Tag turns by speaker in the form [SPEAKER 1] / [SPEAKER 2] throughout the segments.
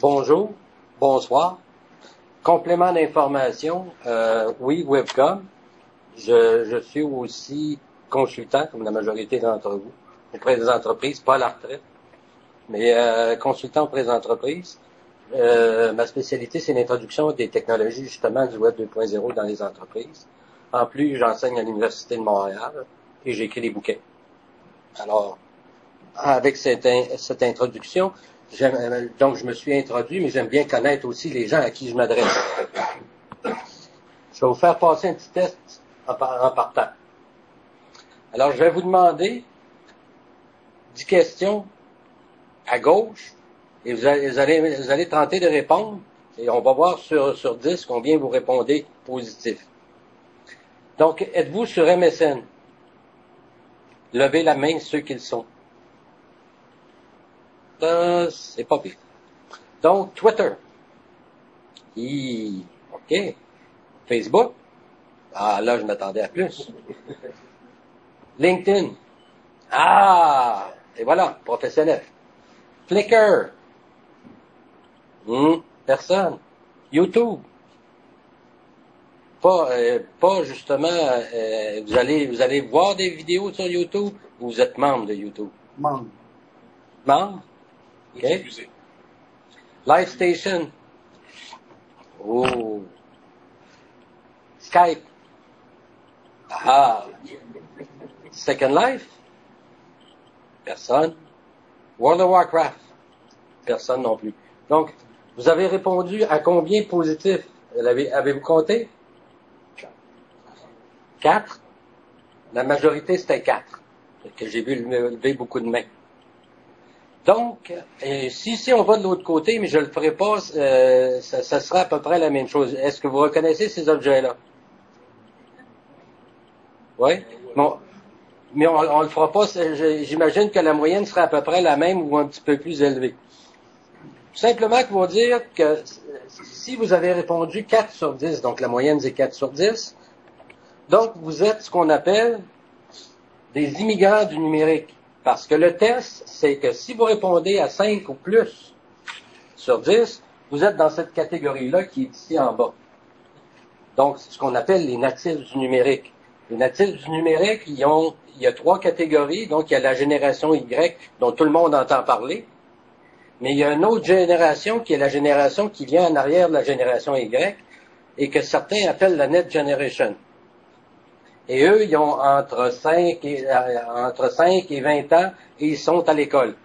[SPEAKER 1] bonjour, bonsoir. Complément d'information, oui, Webcom. Je suis aussi consultant, comme la majorité d'entre vous, auprès des entreprises, pas à la retraite, mais consultant auprès des entreprises. Ma spécialité, c'est l'introduction des technologies, justement, du Web 2.0 dans les entreprises. En plus, j'enseigne à l'Université de Montréal et j'écris des bouquins. Alors, avec cette introduction, donc je me suis introduit, mais j'aime bien connaître aussi les gens à qui je m'adresse. Je vais vous faire passer un petit test en partant. Alors, je vais vous demander 10 questions à gauche et vous allez tenter de répondre et on va voir sur 10 combien vous répondez positif. Donc, êtes-vous sur MSN? Levez la main ceux qui le sont. C'est pas pire. Donc, Twitter. OK. Facebook. Ah, là, je m'attendais à plus. LinkedIn. Ah, et voilà, professionnel. Flickr. Personne. YouTube. Pas justement, vous allez voir des vidéos sur YouTube ou vous êtes membre de YouTube?
[SPEAKER 2] Membre.
[SPEAKER 1] Membre? OK. Live Station. Oh. Skype. Ah. Second Life. Personne. World of Warcraft. Personne non plus. Donc, vous avez répondu à combien positif? Avez-vous compté? 4. La majorité, c'était 4. Que j'ai vu lever beaucoup de mains. Donc, si on va de l'autre côté, mais je le ferai pas, ça sera à peu près la même chose. Est-ce que vous reconnaissez ces objets-là? Oui? Bon, mais on le fera pas, j'imagine que la moyenne sera à peu près la même ou un petit peu plus élevée. Tout simplement qu'ils vont dire que si vous avez répondu 4 sur 10, donc la moyenne c'est 4 sur 10, donc vous êtes ce qu'on appelle des immigrants du numérique. Parce que le test, c'est que si vous répondez à 5 ou plus sur 10, vous êtes dans cette catégorie-là qui est ici en bas. Donc, c'est ce qu'on appelle les natifs du numérique. Les natifs du numérique, il y a 3 catégories. Donc, il y a la génération Y, dont tout le monde entend parler. Mais il y a une autre génération qui est la génération qui vient en arrière de la génération Y et que certains appellent la Net Generation. Et eux, ils ont entre 5 et 20 ans et ils sont à l'école.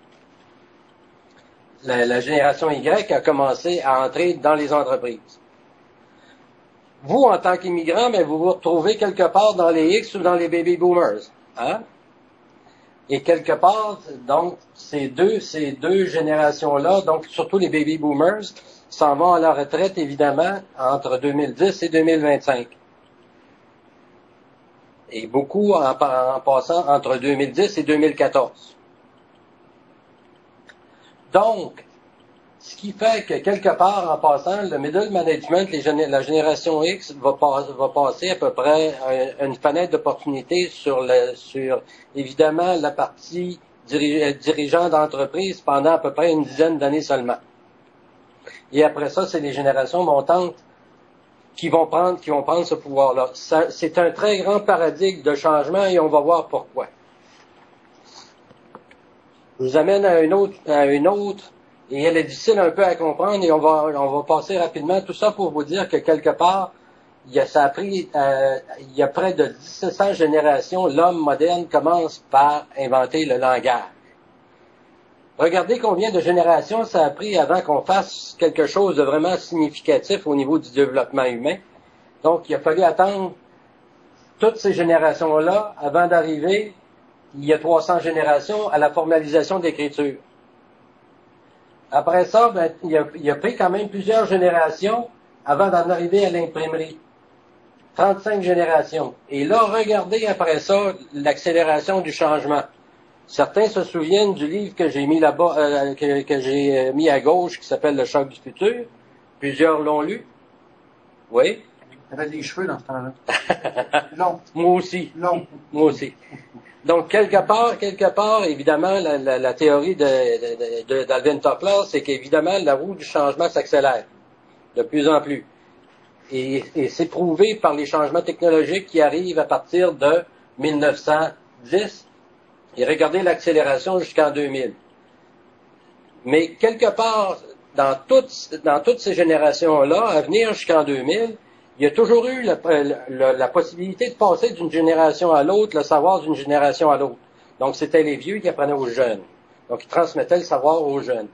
[SPEAKER 1] La génération Y a commencé à entrer dans les entreprises. Vous, en tant qu'immigrant, mais vous vous retrouvez quelque part dans les X ou dans les baby boomers. Hein? Et quelque part, donc, ces deux générations-là, donc surtout les baby boomers, s'en vont à la retraite, évidemment, entre 2010 et 2025. Et beaucoup en passant entre 2010 et 2014. Donc, ce qui fait que quelque part en passant, le middle management, la génération X va passer à peu près une fenêtre d'opportunité sur évidemment la partie dirigeant d'entreprise pendant à peu près une dizaine d'années seulement. Et après ça, c'est les générations montantes qui vont prendre ce pouvoir-là. C'est un très grand paradigme de changement et on va voir pourquoi. Je vous amène à une autre, et elle est difficile un peu à comprendre et on va passer rapidement tout ça pour vous dire que quelque part, il y a près de 1700 générations, l'homme moderne commence par inventer le langage. Regardez combien de générations ça a pris avant qu'on fasse quelque chose de vraiment significatif au niveau du développement humain. Donc, il a fallu attendre toutes ces générations-là avant d'arriver, il y a 300 générations, à la formalisation d'écriture. Après ça, il a pris quand même plusieurs générations avant d'en arriver à l'imprimerie. 35 générations. Et là, regardez après ça l'accélération du changement. Certains se souviennent du livre que j'ai mis là-bas, que j'ai mis à gauche, qui s'appelle Le choc du futur. Plusieurs l'ont lu. Oui.
[SPEAKER 2] T'avais des cheveux dans ce temps-là. Long.
[SPEAKER 1] Moi aussi.
[SPEAKER 2] Long.
[SPEAKER 1] Moi aussi. Donc, quelque part, évidemment, la théorie d'Alvin Toffler, c'est qu'évidemment, la roue du changement s'accélère de plus en plus. Et c'est prouvé par les changements technologiques qui arrivent à partir de 1910. Et regardez l'accélération jusqu'en 2000. Mais quelque part, dans toutes ces générations-là, à venir jusqu'en 2000, il y a toujours eu la possibilité de passer d'une génération à l'autre, le savoir d'une génération à l'autre. Donc, c'était les vieux qui apprenaient aux jeunes. Donc, ils transmettaient le savoir aux jeunes.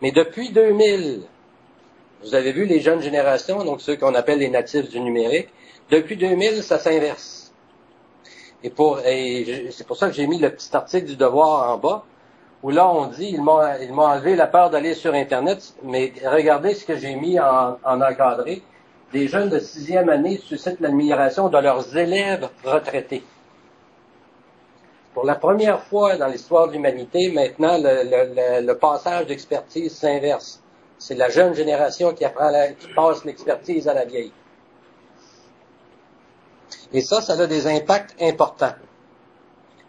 [SPEAKER 1] Mais depuis 2000, vous avez vu les jeunes générations, donc ceux qu'on appelle les natifs du numérique, depuis 2000, ça s'inverse. Et c'est pour ça que j'ai mis le petit article du Devoir en bas, où là, on dit, ils m'ont enlevé la peur d'aller sur Internet, mais regardez ce que j'ai mis en encadré. Des jeunes de 6e année suscitent l'admiration de leurs élèves retraités. Pour la première fois dans l'histoire de l'humanité, maintenant, le passage d'expertise s'inverse. C'est la jeune génération qui passe l'expertise à la vieille. Et ça a des impacts importants.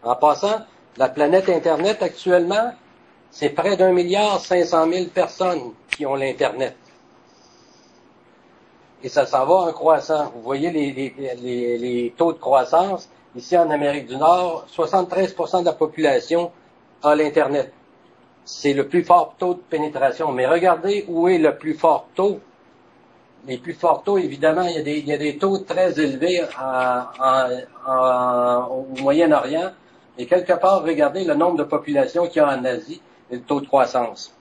[SPEAKER 1] En passant, la planète Internet actuellement, c'est près d'1,5 milliard personnes qui ont l'Internet. Et ça s'en va en croissant. Vous voyez les taux de croissance. Ici, en Amérique du Nord, 73% de la population a l'Internet. C'est le plus fort taux de pénétration. Mais regardez où est le plus fort taux. Les plus forts taux, évidemment, il y a des taux très élevés au Moyen-Orient. Et quelque part, regardez le nombre de populations qu'il y a en Asie et le taux de croissance.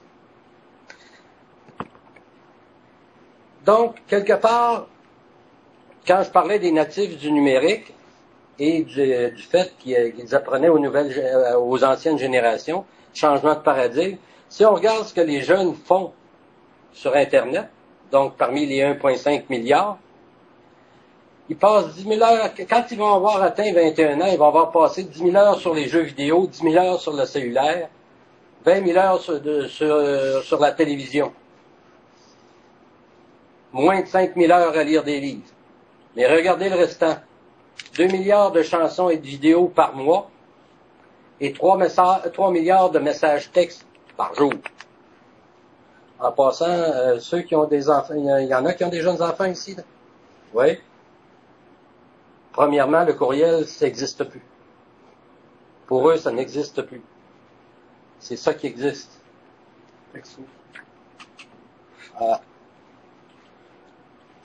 [SPEAKER 1] Donc, quelque part, quand je parlais des natifs du numérique et du fait qu'ils apprenaient aux anciennes générations, changement de paradigme, si on regarde ce que les jeunes font sur Internet, donc parmi les 1,5 milliard, ils passent 10 000 heures, quand ils vont avoir atteint 21 ans, ils vont avoir passé 10 000 heures sur les jeux vidéo, 10 000 heures sur le cellulaire, 20 000 heures sur la télévision. Moins de 5 000 heures à lire des livres. Mais regardez le restant. 2 milliards de chansons et de vidéos par mois et 3 milliards de messages textes par jour. En passant, ceux qui ont des enfants, il y en a qui ont des jeunes enfants ici, là? Oui. Premièrement, le courriel, ça n'existe plus. Pour eux, ça n'existe plus. C'est ça qui existe.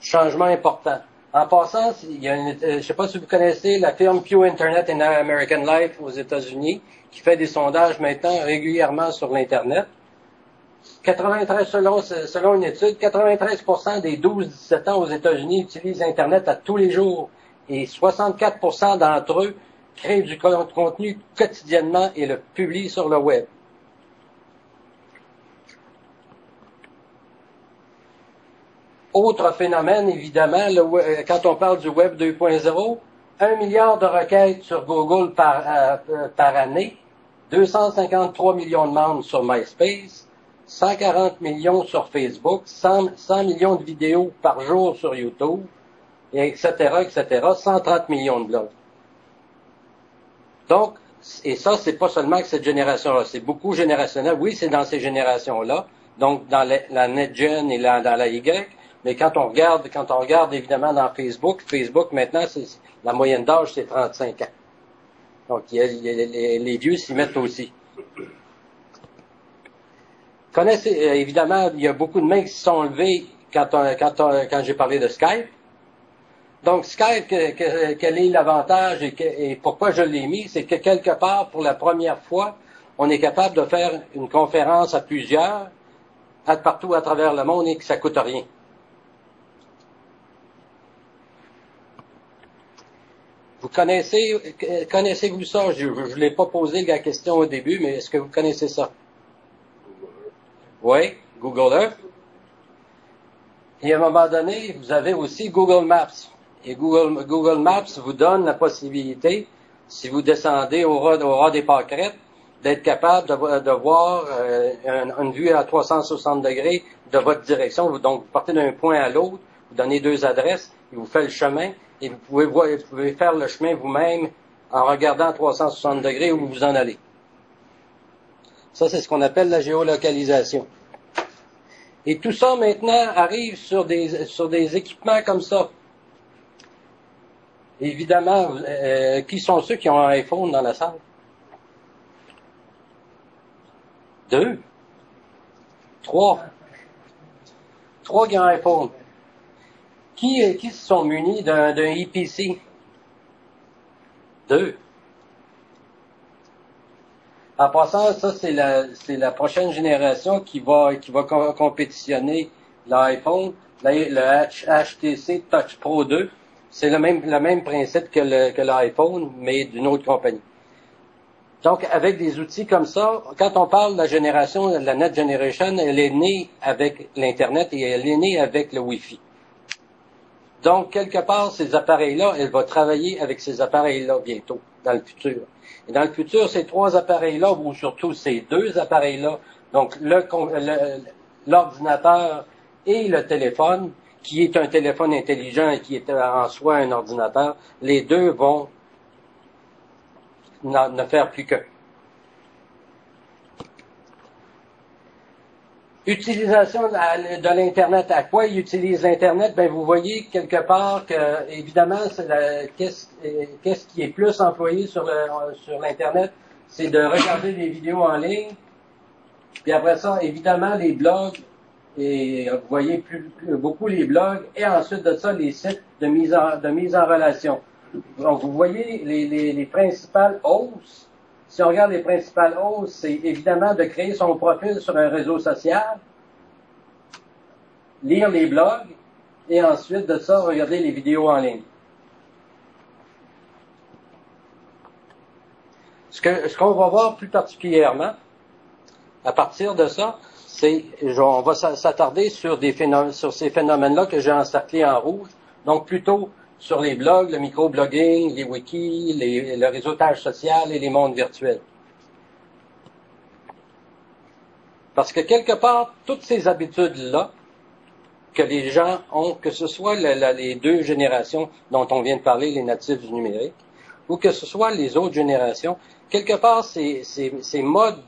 [SPEAKER 1] Changement important. En passant, il y a je ne sais pas si vous connaissez la firme Pew Internet and American Life aux États-Unis, qui fait des sondages maintenant régulièrement sur l'Internet. 93, selon une étude, 93% des 12-17 ans aux États-Unis utilisent Internet à tous les jours et 64% d'entre eux créent du contenu quotidiennement et le publient sur le web. Autre phénomène, évidemment, quand on parle du Web 2.0, 1 milliard de requêtes sur Google par année, 253 millions de membres sur MySpace, 140 millions sur Facebook, 100 millions de vidéos par jour sur YouTube, etc., 130 millions de blogs. Donc, et ça, c'est pas seulement que cette génération-là, c'est beaucoup générationnel. Oui, c'est dans ces générations-là, donc dans la NetGen et dans la Y, mais quand on regarde évidemment dans Facebook maintenant, la moyenne d'âge, c'est 35 ans. Donc, les vieux s'y mettent aussi. Évidemment, il y a beaucoup de mains qui se sont levées quand j'ai parlé de Skype. Donc, Skype, quel est l'avantage et pourquoi je l'ai mis, c'est que quelque part, pour la première fois, on est capable de faire une conférence à plusieurs, partout à travers le monde et que ça coûte rien. Vous connaissez-vous ça? Je ne l'ai pas posé la question au début, mais est-ce que vous connaissez ça? Oui, Google Earth. Et à un moment donné, vous avez aussi Google Maps. Et Google Maps vous donne la possibilité, si vous descendez au ras des pâquerettes, d'être capable de voir une vue à 360 degrés de votre direction. Donc, vous partez d'un point à l'autre, vous donnez 2 adresses, il vous fait le chemin, et vous pouvez faire le chemin vous-même en regardant à 360 degrés où vous en allez. Ça, c'est ce qu'on appelle la géolocalisation. Et tout ça, maintenant, arrive sur des équipements comme ça. Évidemment, qui sont ceux qui ont un iPhone dans la salle? 2? 3? 3 qui ont un iPhone. Qui se sont munis d'un EPC? 2. En passant, ça, c'est la prochaine génération qui va compétitionner l'iPhone, le HTC Touch Pro 2. C'est le même principe que l'iPhone, mais d'une autre compagnie. Donc, avec des outils comme ça, quand on parle de la génération, de la Net Generation, elle est née avec l'Internet et elle est née avec le Wi-Fi. Donc, quelque part, ces appareils-là, elle va travailler avec ces appareils-là bientôt, dans le futur. Et dans le futur, ces 3 appareils-là, ou surtout ces 2 appareils-là, donc l'ordinateur et le téléphone, qui est un téléphone intelligent et qui est en soi un ordinateur, les deux vont ne faire plus qu'un. Utilisation de l'Internet. À quoi ils utilisent l'Internet? Ben, vous voyez quelque part que, évidemment, qu'est-ce qui est plus employé sur l'Internet? C'est de regarder des vidéos en ligne. Puis après ça, évidemment, les blogs. Et vous voyez beaucoup les blogs. Et ensuite de ça, les sites de mise en relation. Donc, vous voyez les principales hausses. Si on regarde les principales hausses, c'est évidemment de créer son profil sur un réseau social, lire les blogs, et ensuite de ça, regarder les vidéos en ligne. Ce qu'on va voir plus particulièrement, à partir de ça, c'est, on va s'attarder sur ces phénomènes-là que j'ai encerclés en rouge, donc plutôt sur les blogs, le microblogging, les wikis, le réseautage social et les mondes virtuels. Parce que quelque part, toutes ces habitudes-là que les gens ont, que ce soit les 2 générations dont on vient de parler, les natifs du numérique, ou que ce soit les autres générations, quelque part, ces modes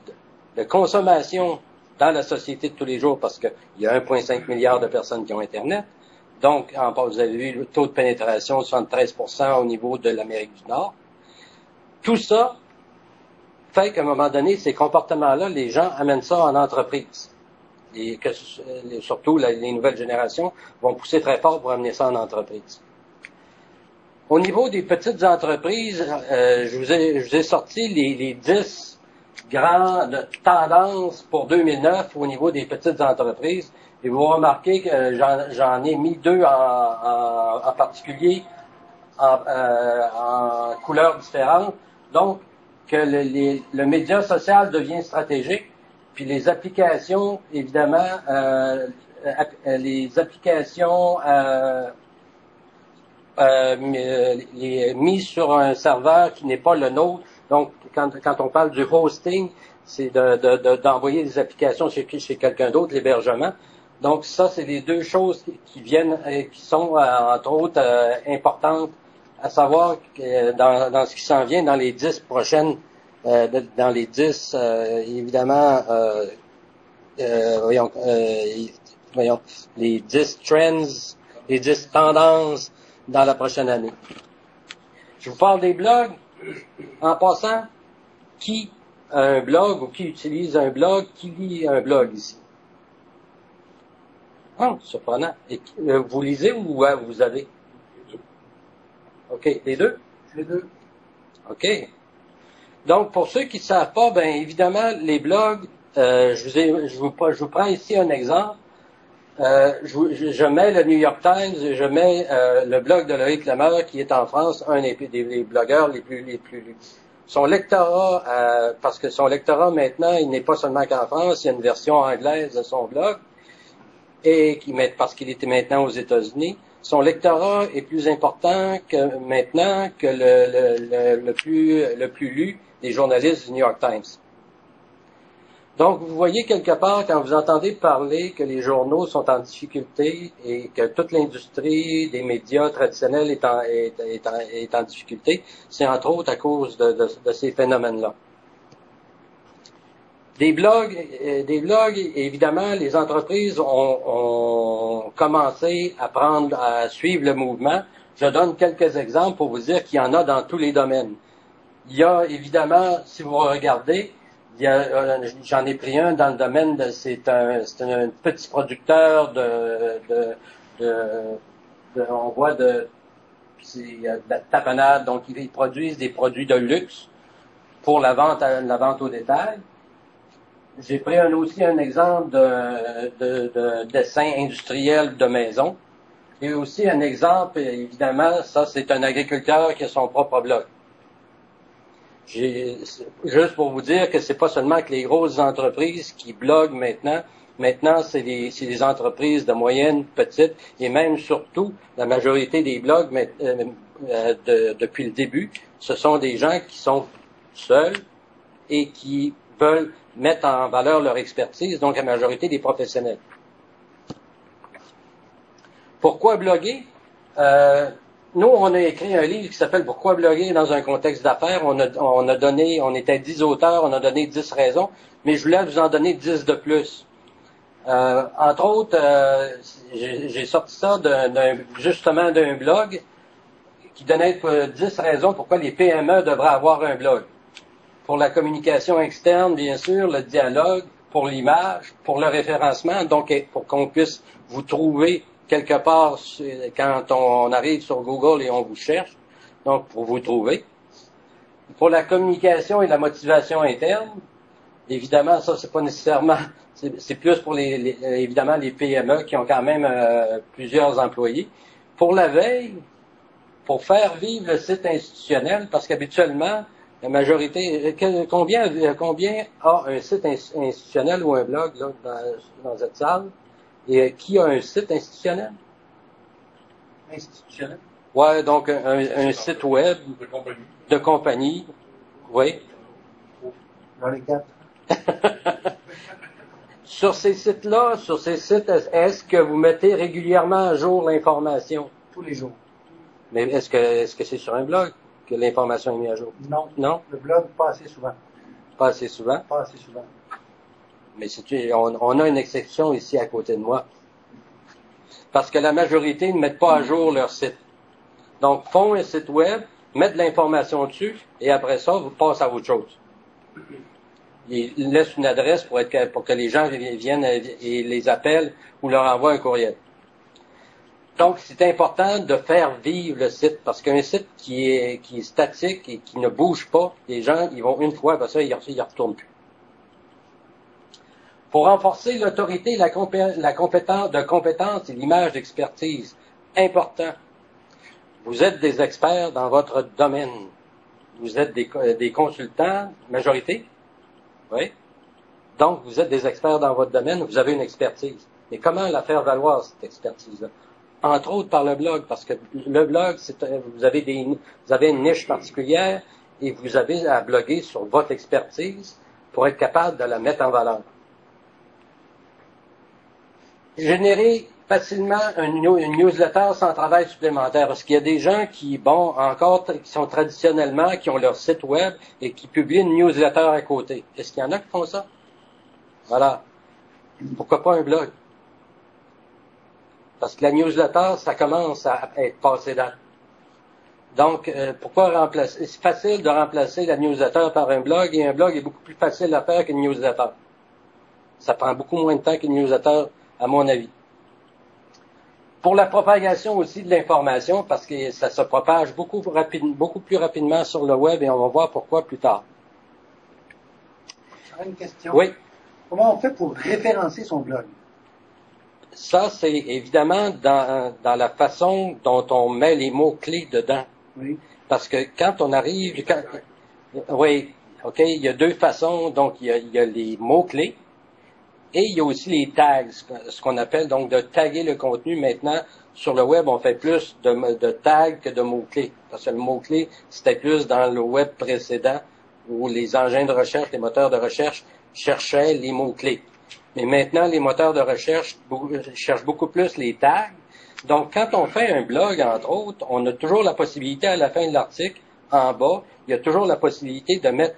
[SPEAKER 1] de consommation dans la société de tous les jours, parce qu'il y a 1,5 milliard de personnes qui ont Internet. Donc, vous avez vu le taux de pénétration, 73% au niveau de l'Amérique du Nord. Tout ça fait qu'à un moment donné, ces comportements-là, les gens amènent ça en entreprise. Et surtout, les nouvelles générations vont pousser très fort pour amener ça en entreprise. Au niveau des petites entreprises, je vous ai sorti les 10 grandes tendances pour 2009 au niveau des petites entreprises. Et vous remarquez que j'en ai mis 2 en particulier en couleurs différentes. Donc, que le média social devient stratégique, puis les applications, évidemment, les applications mises sur un serveur qui n'est pas le nôtre. Donc, quand on parle du hosting, c'est d'envoyer des applications chez quelqu'un d'autre, l'hébergement. Donc, ça, c'est les 2 choses qui sont, entre autres, importantes à savoir que dans ce qui s'en vient dans les 10 prochaines, dans les 10, évidemment, les 10 trends, les 10 tendances dans la prochaine année. Je vous parle des blogs. En passant, qui a un blog ou qui utilise un blog, qui lit un blog ici? Ah, surprenant. Et, vous lisez ou vous avez? OK. Les 2? Les 2. OK. Donc, pour ceux qui ne savent pas, bien évidemment, les blogs, je vous prends ici un exemple. Je mets le New York Times, je mets le blog de Loïc Lemeur, qui est en France, un des blogueurs les plus lus. Son lectorat, parce que son lectorat maintenant, il n'est pas seulement qu'en France, il y a une version anglaise de son blog, parce qu'il était maintenant aux États-Unis. Son lectorat est plus important que maintenant que le plus lu des journalistes du New York Times. Donc, vous voyez quelque part, quand vous entendez parler que les journaux sont en difficulté et que toute l'industrie des médias traditionnels est en difficulté, c'est entre autres à cause de ces phénomènes-là. Des blogs, évidemment, les entreprises ont commencé à suivre le mouvement. Je donne quelques exemples pour vous dire qu'il y en a dans tous les domaines. Il y a évidemment, si vous regardez, j'en ai pris un dans le domaine c'est un petit producteur on voit de la tapenade, donc ils produisent des produits de luxe pour la vente au détail. J'ai pris aussi un exemple de dessin industriel de maison. Et aussi un exemple, évidemment, ça c'est un agriculteur qui a son propre blog. Juste pour vous dire que c'est pas seulement que les grosses entreprises qui bloguent maintenant. Maintenant, c'est des entreprises de moyenne, petites, et même surtout, la majorité des blogs, depuis le début, ce sont des gens qui sont seuls et qui veulent mettre en valeur leur expertise, donc la majorité des professionnels. Pourquoi bloguer? Nous, on a écrit un livre qui s'appelle « Pourquoi bloguer dans un contexte d'affaires ». On était 10 auteurs, on a donné 10 raisons, mais je voulais vous en donner 10 de plus. Entre autres, j'ai sorti ça justement d'un blog qui donnait 10 raisons pourquoi les PME devraient avoir un blog. Pour la communication externe, bien sûr, le dialogue, pour l'image, pour le référencement, donc pour qu'on puisse vous trouver quelque part quand on arrive sur Google et on vous cherche, donc pour vous trouver. Pour la communication et la motivation interne, évidemment, ça c'est pas nécessairement, c'est plus pour évidemment les PME qui ont quand même plusieurs employés. Pour la veille, pour faire vivre le site institutionnel, parce qu'habituellement, la majorité, combien a un site institutionnel ou un blog là, dans cette salle? Et qui a un site institutionnel?
[SPEAKER 2] Institutionnel?
[SPEAKER 1] Ouais, donc un site web de compagnie. Oui.
[SPEAKER 2] Dans les quatre.
[SPEAKER 1] Sur ces sites-là, est-ce que vous mettez régulièrement à jour l'information?
[SPEAKER 2] Tous les jours.
[SPEAKER 1] Mais est-ce que c'est sur un blog que l'information est mise à jour?
[SPEAKER 2] Non.
[SPEAKER 1] Non?
[SPEAKER 2] Le blog, pas assez souvent.
[SPEAKER 1] Pas assez souvent?
[SPEAKER 2] Pas assez souvent.
[SPEAKER 1] Mais on a une exception ici à côté de moi. Parce que la majorité ne mettent pas à jour leur site. Donc, font un site web, mettent de l'information dessus, et après ça, vous passez à autre chose. Ils laissent une adresse pour que les gens viennent et les appellent ou leur envoient un courriel. Donc, c'est important de faire vivre le site, parce qu'un site qui est statique et qui ne bouge pas, les gens, ils vont une fois, après ça, ils ne retournent plus. Pour renforcer l'autorité, la compétence et l'image d'expertise, important. Vous êtes des experts dans votre domaine. Vous êtes des consultants, majorité. Oui. Donc, vous êtes des experts dans votre domaine, vous avez une expertise. Mais comment la faire valoir, cette expertise-là? Entre autres par le blog, parce que le blog, vous avez une niche particulière et vous avez à bloguer sur votre expertise pour être capable de la mettre en valeur. Générer facilement une newsletter sans travail supplémentaire, parce qu'il y a des gens qui sont traditionnellement, qui ont leur site web et qui publient une newsletter à côté. Est-ce qu'il y en a qui font ça? Voilà. Pourquoi pas un blog? Parce que la newsletter, ça commence à être passé date. Donc, pourquoi remplacer? C'est facile de remplacer la newsletter par un blog, et un blog est beaucoup plus facile à faire qu'une newsletter. Ça prend beaucoup moins de temps qu'une newsletter, à mon avis. Pour la propagation aussi de l'information, parce que ça se propage beaucoup plus rapidement sur le web, et on va voir pourquoi plus tard.
[SPEAKER 2] J'aurais une question.
[SPEAKER 1] Oui.
[SPEAKER 2] Comment on fait pour référencer son blog?
[SPEAKER 1] Ça, c'est évidemment dans la façon dont on met les mots-clés dedans.
[SPEAKER 2] Oui.
[SPEAKER 1] Parce que quand on arrive... oui, OK, il y a deux façons. Donc, il y a les mots-clés et il y a aussi les tags, ce qu'on appelle donc de taguer le contenu. Maintenant, sur le web, on fait plus de tags que de mots-clés. Parce que le mot-clé, c'était plus dans le web précédent où les engins de recherche, les moteurs de recherche cherchaient les mots-clés. Mais maintenant, les moteurs de recherche cherchent beaucoup plus les tags. Donc, quand on fait un blog, entre autres, on a toujours la possibilité, à la fin de l'article, en bas, il y a toujours la possibilité de mettre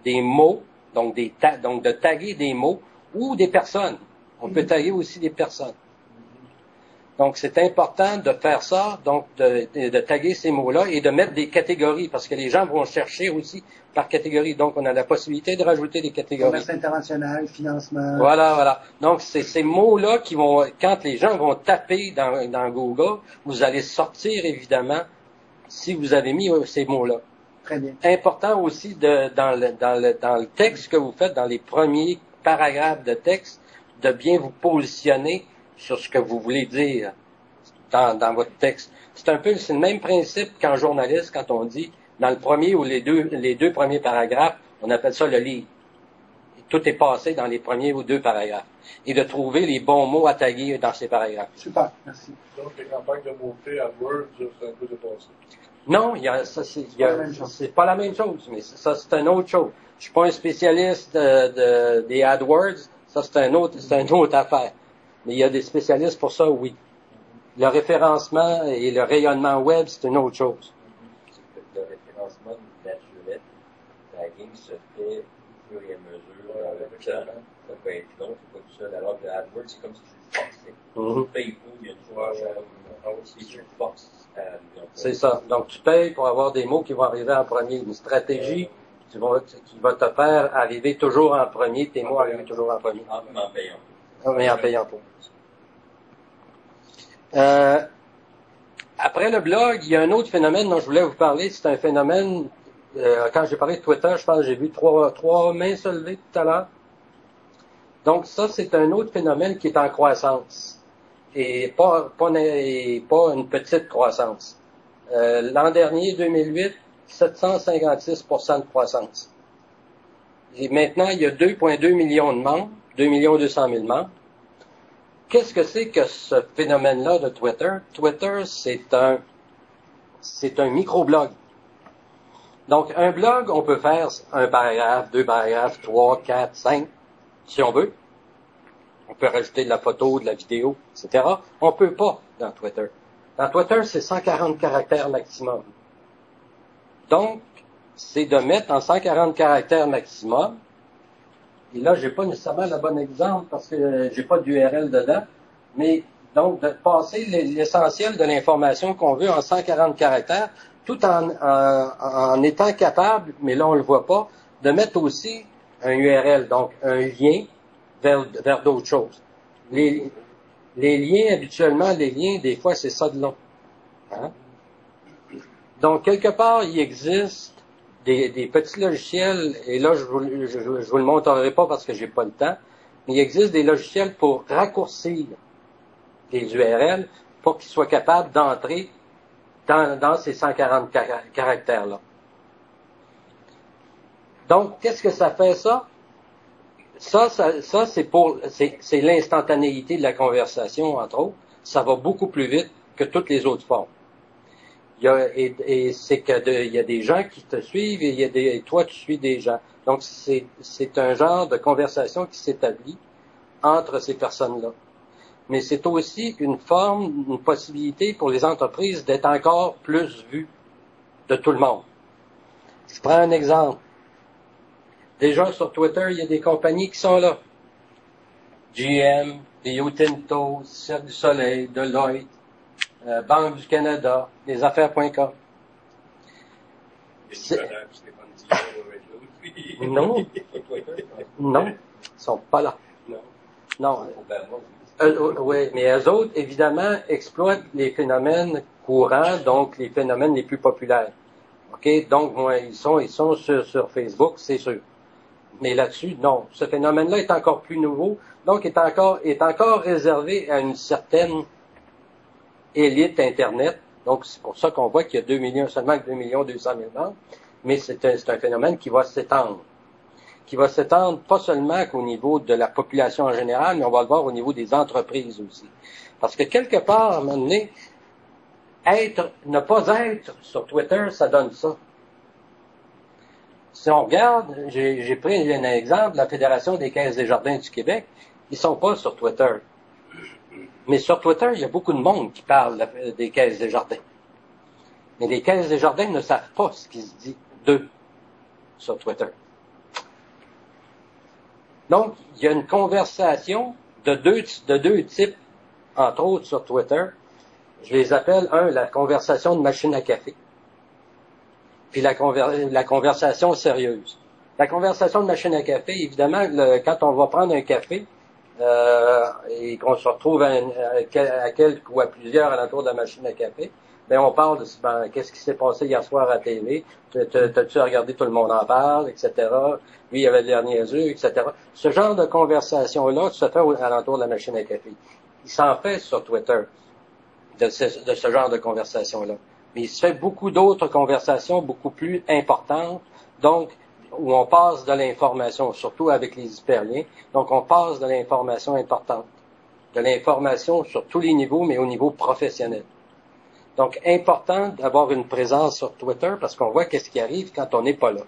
[SPEAKER 1] des mots, donc de taguer des mots ou des personnes. On peut taguer aussi des personnes. Donc, c'est important de faire ça, donc de taguer ces mots-là et de mettre des catégories, parce que les gens vont chercher aussi par catégorie. Donc, on a la possibilité de rajouter des catégories.
[SPEAKER 2] Commerce international, financement.
[SPEAKER 1] Voilà. Donc, c'est ces mots-là qui vont, quand les gens vont taper dans Google, vous allez sortir, évidemment, si vous avez mis ces mots-là.
[SPEAKER 2] Très bien.
[SPEAKER 1] Important aussi dans le texte que vous faites, dans les premiers paragraphes de texte, de bien vous positionner sur ce que vous voulez dire dans votre texte. C'est le même principe qu'en journaliste, quand on dit dans le premier ou les deux premiers paragraphes, on appelle ça le lead. Tout est passé dans les premiers ou deux paragraphes. Et de trouver les bons mots à taguer dans ces paragraphes.
[SPEAKER 2] Super, merci.
[SPEAKER 3] Donc, les campagnes de mots-clés AdWords, c'est un peu dépassé.
[SPEAKER 1] Non, c'est pas la même chose, mais ça, c'est une autre chose. Je suis pas un spécialiste des AdWords, ça, c'est une autre affaire. Mais il y a des spécialistes pour ça, oui. Le référencement et le rayonnement web, c'est une autre chose.
[SPEAKER 4] Le référencement naturel, la game se fait au fur et à mesure avec le temps. Ça peut être long, c'est pas tout seul. Alors que AdWords, c'est comme si tu le forçais.
[SPEAKER 1] Mm-hmm.
[SPEAKER 4] Facebook, il y a une fois, si tu le forces.
[SPEAKER 1] C'est ça. Donc, tu payes pour avoir des mots qui vont arriver en premier. Une stratégie qui va te faire arriver toujours en premier, tes mots arriver toujours en premier.
[SPEAKER 4] En payant.
[SPEAKER 1] Mais en payant pour. Après le blog, il y a un autre phénomène dont je voulais vous parler. C'est un phénomène, quand j'ai parlé de Twitter, je pense que j'ai vu trois mains se lever tout à l'heure. Donc ça, c'est un autre phénomène qui est en croissance. Et pas une petite croissance. L'an dernier, 2008, 756% de croissance. Et maintenant, il y a 2,2 millions de membres, 2 200 000 membres. Qu'est-ce que c'est que ce phénomène-là de Twitter? Twitter, c'est un microblog. Donc, un blog, on peut faire un paragraphe, 2 paragraphes, 3, 4, 5, si on veut. On peut rajouter de la photo, de la vidéo, etc. On peut pas dans Twitter. Dans Twitter, c'est 140 caractères maximum. Donc, c'est de mettre en 140 caractères maximum. Et là, j'ai pas nécessairement le bon exemple parce que j'ai pas d'URL dedans. Mais donc, de passer l'essentiel de l'information qu'on veut en 140 caractères, tout en étant capable, mais là on le voit pas, de mettre aussi un URL, donc un lien vers d'autres choses. Les liens, habituellement, des fois, c'est ça de long. Hein? Donc, quelque part, il existe des petits logiciels, et là, je vous le montrerai pas parce que j'ai pas le temps, mais il existe des logiciels pour raccourcir les URL pour qu'ils soient capables d'entrer dans ces 140 caractères-là. Donc, qu'est-ce que ça fait, ça? Ça, c'est l'instantanéité de la conversation, entre autres. Ça va beaucoup plus vite que toutes les autres formes. C'est que il y a des gens qui te suivent et toi tu suis des gens. Donc c'est un genre de conversation qui s'établit entre ces personnes-là. Mais c'est aussi une possibilité pour les entreprises d'être encore plus vues de tout le monde. Je prends un exemple. Déjà sur Twitter, il y a des compagnies qui sont là. GM, Rio Tinto, Cirque du Soleil, Deloitte, Banque du Canada, lesaffaires.com. Non. Non. Ils sont pas là. Non. Oui, mais eux autres, évidemment, exploitent les phénomènes courants, donc les phénomènes les plus populaires. OK? Donc, ils sont sur Facebook, c'est sûr. Mais là-dessus, non. Ce phénomène-là est encore plus nouveau, donc est encore réservé à une certaine élite Internet. Donc, c'est pour ça qu'on voit qu'il y a seulement 2 200 000 membres. Mais c'est un phénomène qui va s'étendre. Qui va s'étendre pas seulement qu'au niveau de la population en général, mais on va le voir au niveau des entreprises aussi. Parce que quelque part, à un moment donné, ne pas être sur Twitter, ça donne ça. Si on regarde, j'ai pris un exemple, la Fédération des Caisses des Jardins du Québec, ils sont pas sur Twitter. Mais sur Twitter, il y a beaucoup de monde qui parle des Caisses des Jardins. Mais les Caisses des Jardins ne savent pas ce qui se dit d'eux sur Twitter. Donc, il y a une conversation de deux types, entre autres sur Twitter. Je les appelle, la conversation de machine à café. Puis la conversation sérieuse. La conversation de machine à café, évidemment, quand on va prendre un café, et qu'on se retrouve à quelques ou à plusieurs alentour de la machine à café, ben on parle de qu'est-ce qui s'est passé hier soir à la télé, t'as-tu regardé, tout le monde en parle, etc. Lui, il y avait de l'air niaiseux, etc. Ce genre de conversation-là se fait alentour de la machine à café. Il s'en fait sur Twitter de ce genre de conversation-là. Mais il se fait beaucoup d'autres conversations beaucoup plus importantes, donc où on passe de l'information, surtout avec les hyperliens, donc on passe de l'information importante, de l'information sur tous les niveaux, mais au niveau professionnel. Donc, important d'avoir une présence sur Twitter parce qu'on voit qu'est-ce qui arrive quand on n'est pas là.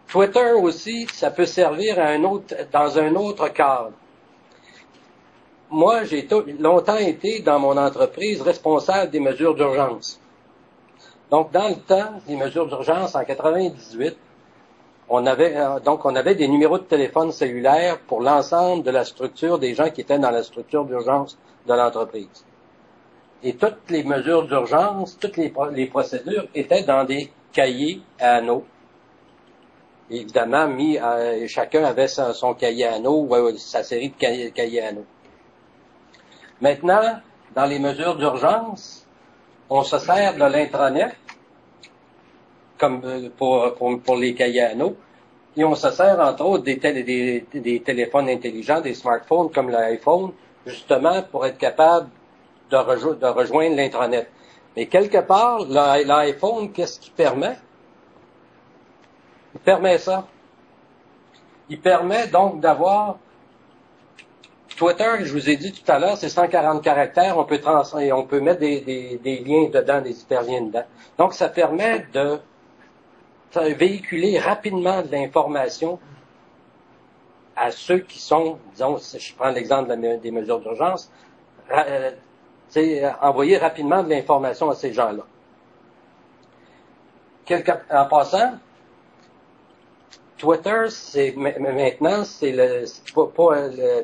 [SPEAKER 1] Twitter aussi, ça peut servir dans un autre cadre. Moi, j'ai longtemps été dans mon entreprise responsable des mesures d'urgence. Donc, dans le temps des mesures d'urgence, en 98, on avait des numéros de téléphone cellulaire pour l'ensemble de la structure des gens qui étaient dans la structure d'urgence de l'entreprise. Et toutes les mesures d'urgence, toutes les procédures étaient dans des cahiers à anneaux. Évidemment, chacun avait son cahier à anneaux ou sa série de cahiers à anneaux. Maintenant, dans les mesures d'urgence, on se sert de l'intranet comme pour les cahiers à anneaux, et on se sert entre autres des téléphones intelligents, des smartphones comme l'iPhone, justement pour être capable de rejoindre l'intranet. Mais quelque part, l'iPhone, qu'est-ce qu'il permet? Il permet ça. Il permet donc d'avoir Twitter, je vous ai dit tout à l'heure, c'est 140 caractères, on peut mettre des liens dedans, des hyperliens dedans. Donc, ça permet de véhiculer rapidement de l'information à ceux qui sont, disons, si je prends l'exemple des mesures d'urgence, envoyer rapidement de l'information à ces gens-là. En passant, Twitter, maintenant,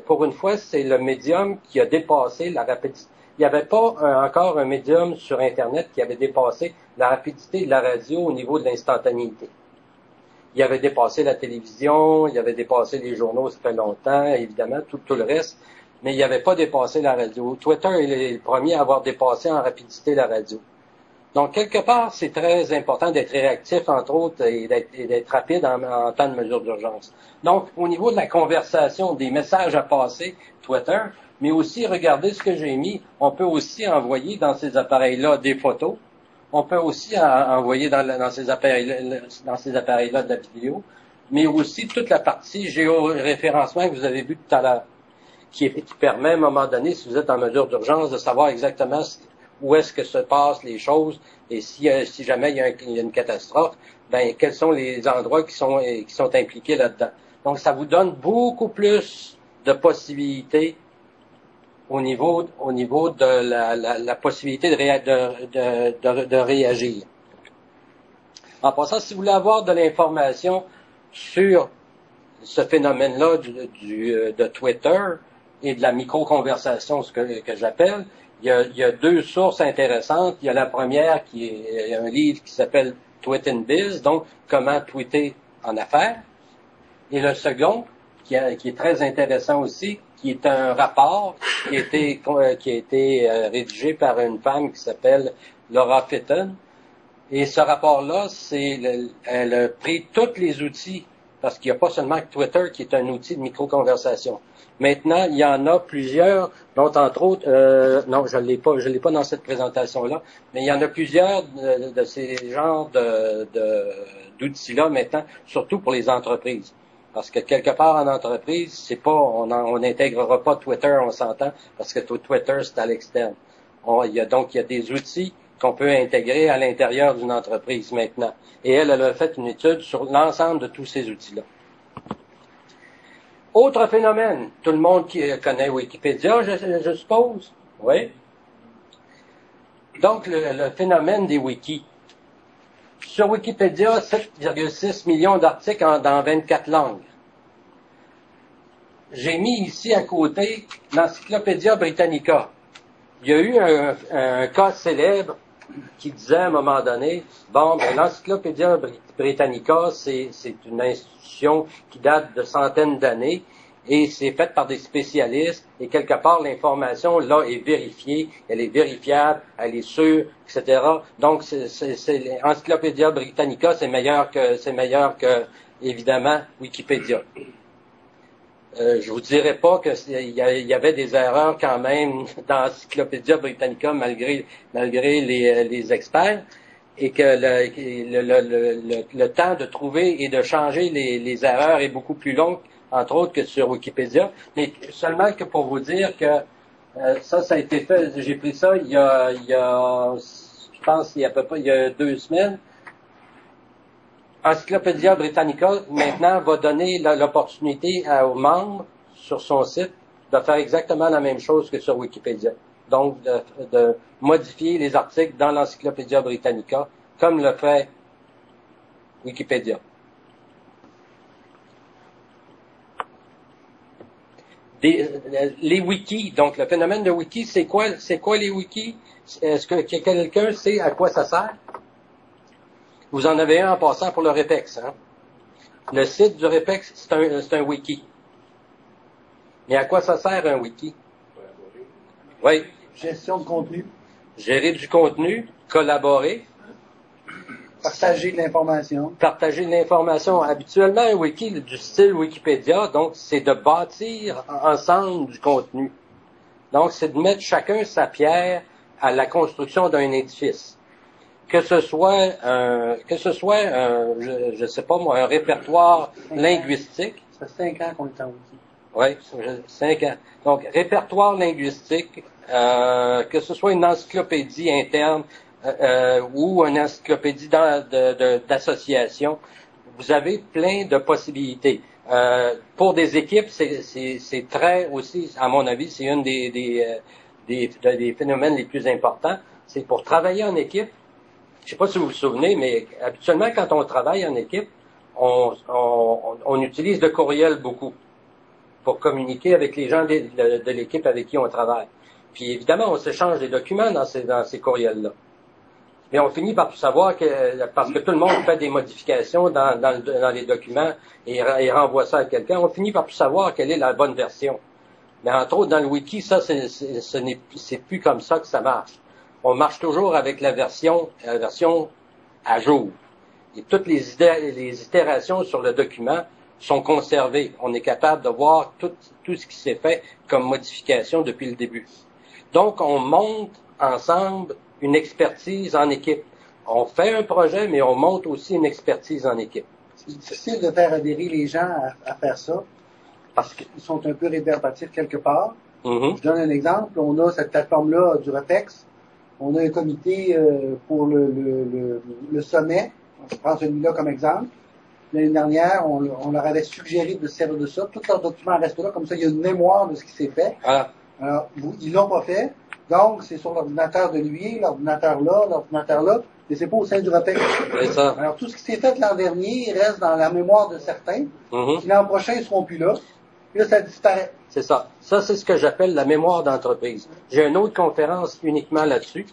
[SPEAKER 1] pour une fois, c'est le médium qui a dépassé la rapidité. Il n'y avait pas encore un médium sur Internet qui avait dépassé la rapidité de la radio au niveau de l'instantanéité. Il avait dépassé la télévision, il avait dépassé les journaux, ça fait longtemps, évidemment, tout le reste, mais il n'avait pas dépassé la radio. Twitter est le premier à avoir dépassé en rapidité la radio. Donc, quelque part, c'est très important d'être réactif, entre autres, et d'être rapide en temps de mesure d'urgence. Donc, au niveau de la conversation, des messages à passer, Twitter, mais aussi, regardez ce que j'ai mis, on peut aussi envoyer dans ces appareils-là des photos. On peut aussi envoyer dans ces appareils-là de la vidéo, mais aussi toute la partie géoréférencement que vous avez vu tout à l'heure, qui permet, à un moment donné, si vous êtes en mesure d'urgence, de savoir exactement où est-ce que se passent les choses, et si jamais il y a une catastrophe, ben quels sont les endroits qui sont impliqués là-dedans. Donc, ça vous donne beaucoup plus de possibilités au niveau de la possibilité de réagir. En passant, si vous voulez avoir de l'information sur ce phénomène-là de Twitter et de la micro-conversation, ce que j'appelle, il y a deux sources intéressantes. Il y a la première qui est un livre qui s'appelle Tweet in Biz, donc comment tweeter en affaires. Et le second, qui est très intéressant aussi, qui est un rapport qui a été rédigé par une femme qui s'appelle Laura Fitton. Et ce rapport-là, elle a pris tous les outils, parce qu'il n'y a pas seulement Twitter qui est un outil de micro-conversation. Maintenant, il y en a plusieurs, dont entre autres, non, je l'ai pas dans cette présentation-là, mais il y en a plusieurs de ces genres d'outils-là maintenant, surtout pour les entreprises. Parce que quelque part en entreprise, on n'intégrera pas Twitter, on s'entend, parce que Twitter, c'est à l'externe. Donc, il y a des outils qu'on peut intégrer à l'intérieur d'une entreprise maintenant. Et elle a fait une étude sur l'ensemble de tous ces outils-là. Autre phénomène, tout le monde qui connaît Wikipédia, je suppose. Oui. Donc, le phénomène des wikis. Sur Wikipédia, 7,6 millions d'articles dans 24 langues. J'ai mis ici à côté l'Encyclopédia Britannica. Il y a eu un cas célèbre qui disait à un moment donné, bon, ben, l'Encyclopédia Britannica, c'est une institution qui date de centaines d'années et c'est faite par des spécialistes et quelque part l'information là est vérifiée, elle est vérifiable, elle est sûre, etc. Donc l'Encyclopédia Britannica, c'est meilleur que évidemment Wikipédia. Je vous dirais pas qu'il y avait des erreurs quand même dans l'Encyclopédia Britannica malgré les experts et que le temps de trouver et de changer les erreurs est beaucoup plus long, entre autres, que sur Wikipédia. Mais seulement que pour vous dire que ça a été fait, j'ai pris ça il y a je pense il y a à peu près il y a 2 semaines. Encyclopédia Britannica, maintenant, va donner l'opportunité aux membres sur son site de faire exactement la même chose que sur Wikipédia. Donc, de modifier les articles dans l'Encyclopédia Britannica, comme le fait Wikipédia. Les wikis, donc le phénomène de wiki, c'est quoi les wikis? Est-ce que quelqu'un sait à quoi ça sert? Vous en avez un en passant pour le REPEX. Hein? Le site du REPEX, c'est un wiki. Mais à quoi ça sert un wiki? Oui.
[SPEAKER 2] Gestion de contenu.
[SPEAKER 1] Gérer du contenu, collaborer.
[SPEAKER 2] Partager de l'information.
[SPEAKER 1] Partager de l'information. Habituellement, un wiki du style Wikipédia, donc, c'est de bâtir ensemble du contenu. Donc, c'est de mettre chacun sa pierre à la construction d'un édifice. Que ce soit je sais pas moi, un répertoire linguistique.
[SPEAKER 2] Ça fait 5 ans qu'on est en wiki.
[SPEAKER 1] Oui, 5 ans. Donc, répertoire linguistique, que ce soit une encyclopédie interne ou une encyclopédie d'association, vous avez plein de possibilités. Pour des équipes, c'est très aussi, à mon avis, c'est une des phénomènes les plus importants. C'est pour travailler en équipe. Je sais pas si vous vous souvenez, mais habituellement, quand on travaille en équipe, on utilise le courriel beaucoup pour communiquer avec les gens de l'équipe avec qui on travaille. Puis évidemment, on s'échange des documents dans ces courriels-là. Mais on finit par savoir parce que tout le monde fait des modifications dans les documents et renvoie ça à quelqu'un, on finit par savoir quelle est la bonne version. Mais entre autres, dans le wiki, ça, c'est plus comme ça que ça marche. On marche toujours avec la version à jour. Et toutes les itérations sur le document sont conservées. On est capable de voir tout ce qui s'est fait comme modification depuis le début. Donc, on monte ensemble une expertise en équipe. On fait un projet, mais on monte aussi une expertise en équipe.
[SPEAKER 2] C'est difficile de faire adhérer les gens à faire ça, parce qu'ils sont un peu rébarbatifs quelque part. Je donne un exemple. On a cette plateforme-là du REPEX. On a un comité pour le sommet. Je prends celui-là comme exemple. L'année dernière, on leur avait suggéré de se servir de ça. Tous leurs documents restent là. Comme ça, il y a une mémoire de ce qui s'est fait.
[SPEAKER 1] Ah.
[SPEAKER 2] Alors, ils l'ont pas fait. Donc, c'est sur l'ordinateur de lui, l'ordinateur là, mais c'est pas au sein du REPEX.
[SPEAKER 1] C'est ça.
[SPEAKER 2] Alors, tout ce qui s'est fait l'an dernier reste dans la mémoire de certains. Qui l'an prochain, ils seront plus là. Puis là, ça disparaît.
[SPEAKER 1] C'est ça. Ça, c'est ce que j'appelle la mémoire d'entreprise. J'ai une autre conférence uniquement là-dessus,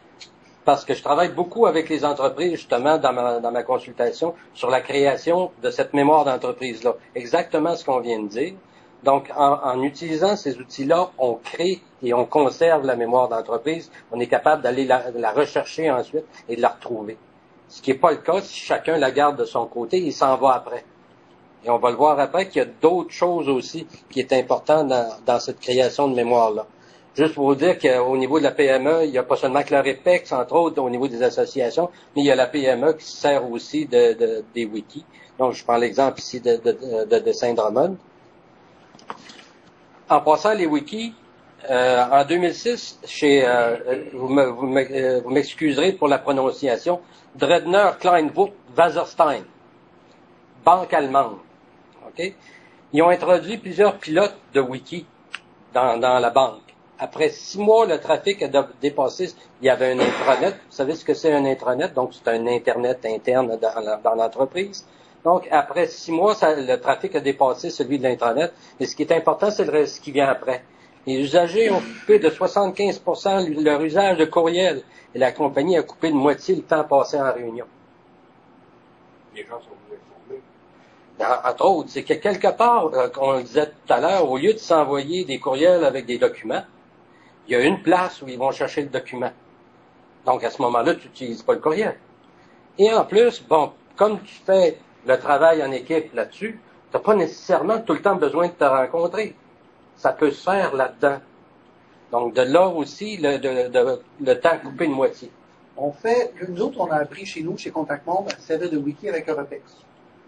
[SPEAKER 1] parce que je travaille beaucoup avec les entreprises, justement, dans ma consultation, sur la création de cette mémoire d'entreprise-là. Exactement ce qu'on vient de dire. Donc, en utilisant ces outils-là, on crée et on conserve la mémoire d'entreprise. On est capable d'aller la rechercher ensuite et de la retrouver. Ce qui n'est pas le cas si chacun la garde de son côté, il s'en va après. Et on va le voir après qu'il y a d'autres choses aussi qui est important dans cette création de mémoire-là. Juste pour vous dire qu'au niveau de la PME, il n'y a pas seulement que le REPEX, entre autres, au niveau des associations, mais il y a la PME qui se sert aussi des wikis. Donc, je prends l'exemple ici de Saint-Drummond. En passant, les wikis, En 2006, vous m'excuserez pour la prononciation, Dredner Kleinwort Wasserstein, banque allemande. Okay? Ils ont introduit plusieurs pilotes de wiki dans la banque. Après 6 mois, le trafic a dépassé, il y avait un intranet. Vous savez ce que c'est un intranet? Donc, c'est un Internet interne dans l'entreprise. Donc, après 6 mois, le trafic a dépassé celui de l'intranet. Et ce qui est important, c'est ce qui vient après. Les usagers ont coupé de 75% leur usage de courriel. Et la compagnie a coupé de moitié le temps passé en réunion.
[SPEAKER 3] Les gens sont mieux informés.
[SPEAKER 1] Entre autres, c'est que quelque part, comme on le disait tout à l'heure, au lieu de s'envoyer des courriels avec des documents, il y a une place où ils vont chercher le document. Donc, à ce moment-là, tu n'utilises pas le courriel. Et en plus, bon, comme tu fais le travail en équipe là-dessus, tu n'as pas nécessairement tout le temps besoin de te rencontrer. Ça peut se faire là-dedans. Donc, de là aussi, le temps coupé de moitié.
[SPEAKER 2] Nous autres, on a appris chez nous, chez Contact Monde, à servir de wiki avec Europex.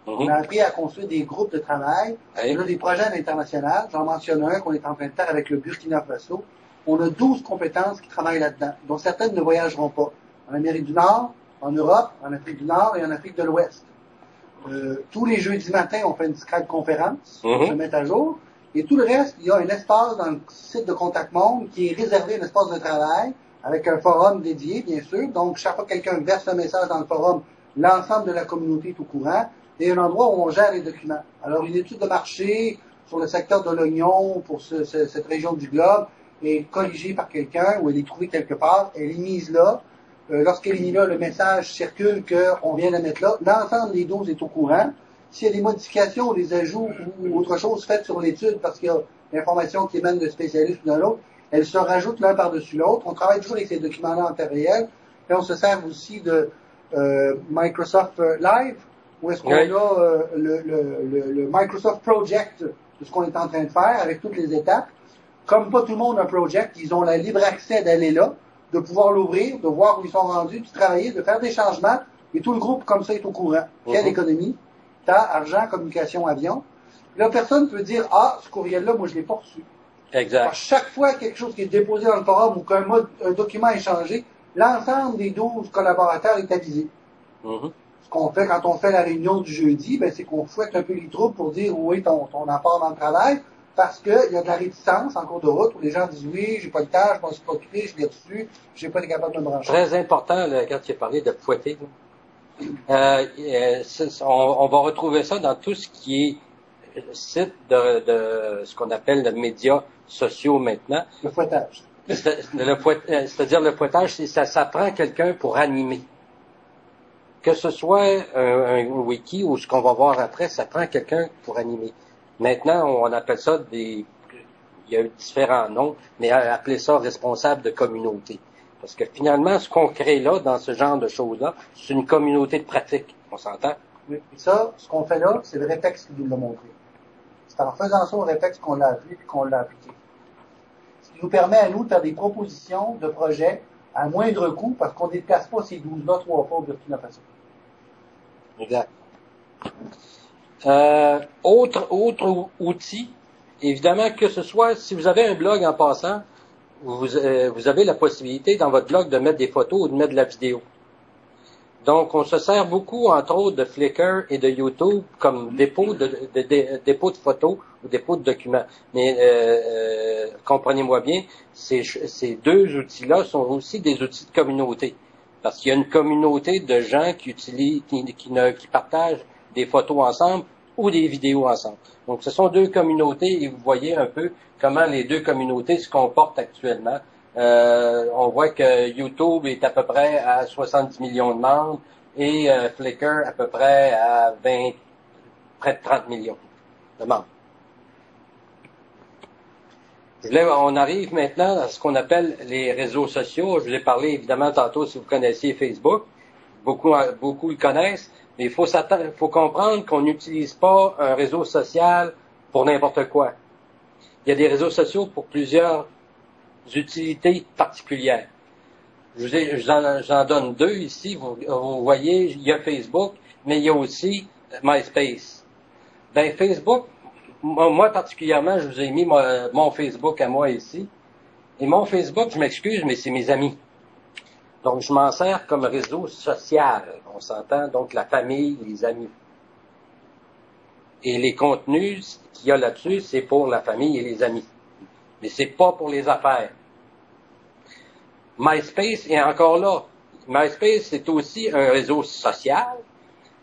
[SPEAKER 2] On a appris à construire des groupes de travail. On a des projets à l'international. J'en mentionne un qu'on est en train de faire avec le Burkina Faso. On a 12 compétences qui travaillent là-dedans, dont certaines ne voyageront pas. En Amérique du Nord, en Europe, en Afrique du Nord et en Afrique de l'Ouest. Tous les jeudis matins, on fait une Skype conférence, on se met à jour. Et tout le reste, il y a un espace dans le site de Contact Monde qui est réservé un espace de travail avec un forum dédié, bien sûr. Donc, chaque fois que quelqu'un verse un message dans le forum, l'ensemble de la communauté est au courant. Et un endroit où on gère les documents. Alors, une étude de marché sur le secteur de l'oignon pour cette région du globe est corrigée par quelqu'un ou elle est trouvée quelque part. Elle est mise là. Lorsqu'elle est mise là, le message circule qu'on vient la mettre là. L'ensemble des 12 est au courant. S'il y a des modifications ou des ajouts ou autre chose faites sur l'étude parce qu'il y a l'information qui émane de spécialistes ou d'un autre, elles se rajoutent l'un par-dessus l'autre. On travaille toujours avec ces documents-là en temps réel. Et on se sert aussi de Microsoft Live, où est-ce qu'on a le Microsoft Project de ce qu'on est en train de faire avec toutes les étapes. Comme pas tout le monde a un project, ils ont le libre accès d'aller là, de pouvoir l'ouvrir, de voir où ils sont rendus, de travailler, de faire des changements, et tout le groupe comme ça est au courant. Quelle économie? Temps, argent, communication, avion. Là, personne peut dire, ah, ce courriel-là, moi, je l'ai pas reçu.
[SPEAKER 1] Exact.
[SPEAKER 2] Alors, chaque fois quelque chose qui est déposé dans le forum ou qu'un document est changé, l'ensemble des 12 collaborateurs est avisé. Ce qu'on fait quand on fait la réunion du jeudi, ben, c'est qu'on fouette un peu les troupes pour dire oui, ton apport dans le travail, parce qu'il y a de la réticence en cours de route où les gens disent oui, j'ai pas le temps, je m'en suis pas occupé, je l'ai reçu, j'ai pas été capable de me brancher.
[SPEAKER 1] Très important, là, quand tu as parlé de fouetter. On va retrouver ça dans tout ce qui est site de ce qu'on appelle les médias sociaux maintenant.
[SPEAKER 2] Le fouettage.
[SPEAKER 1] C'est-à-dire le fouettage, ça prend quelqu'un pour animer. Que ce soit un wiki ou ce qu'on va voir après, ça prend quelqu'un pour animer. Maintenant, on appelle ça il y a eu différents noms, mais appelez ça responsable de communauté. Parce que finalement, ce qu'on crée là, dans ce genre de choses-là, c'est une communauté de pratique. On s'entend?
[SPEAKER 2] Oui. Et ça, ce qu'on fait là, c'est le Repex qui nous l'a montré. C'est en faisant ça au Repex qu'on l'a vu et qu'on l'a appliqué. Ce qui nous permet à nous de faire des propositions de projets à moindre coût parce qu'on ne déplace pas ces 12-là 3 fois au Burkina Faso.
[SPEAKER 1] Exact. Autre outil, évidemment que ce soit, si vous avez un blog en passant, vous avez la possibilité dans votre blog de mettre des photos ou de mettre de la vidéo. Donc, on se sert beaucoup, entre autres, de Flickr et de YouTube comme dépôt de photos ou dépôt de documents. Mais comprenez-moi bien, ces deux outils-là sont aussi des outils de communauté. Parce qu'il y a une communauté de gens qui partagent des photos ensemble ou des vidéos ensemble. Donc, ce sont deux communautés et vous voyez un peu comment les deux communautés se comportent actuellement. On voit que YouTube est à peu près à 70 millions de membres et Flickr à peu près à près de 30 millions de membres. On arrive maintenant à ce qu'on appelle les réseaux sociaux. Je vous ai parlé évidemment tantôt si vous connaissiez Facebook. Beaucoup le connaissent. Mais il faut comprendre qu'on n'utilise pas un réseau social pour n'importe quoi. Il y a des réseaux sociaux pour plusieurs utilités particulières. J'en donne deux ici. Vous voyez, il y a Facebook, mais il y a aussi MySpace. Ben, Facebook, moi particulièrement, je vous ai mis mon Facebook à moi ici. Et mon Facebook, je m'excuse, mais c'est mes amis. Donc, je m'en sers comme réseau social. On s'entend, donc la famille, les amis. Et les contenus qu'il y a là-dessus, c'est pour la famille et les amis. Mais c'est pas pour les affaires. MySpace est encore là. MySpace, c'est aussi un réseau social,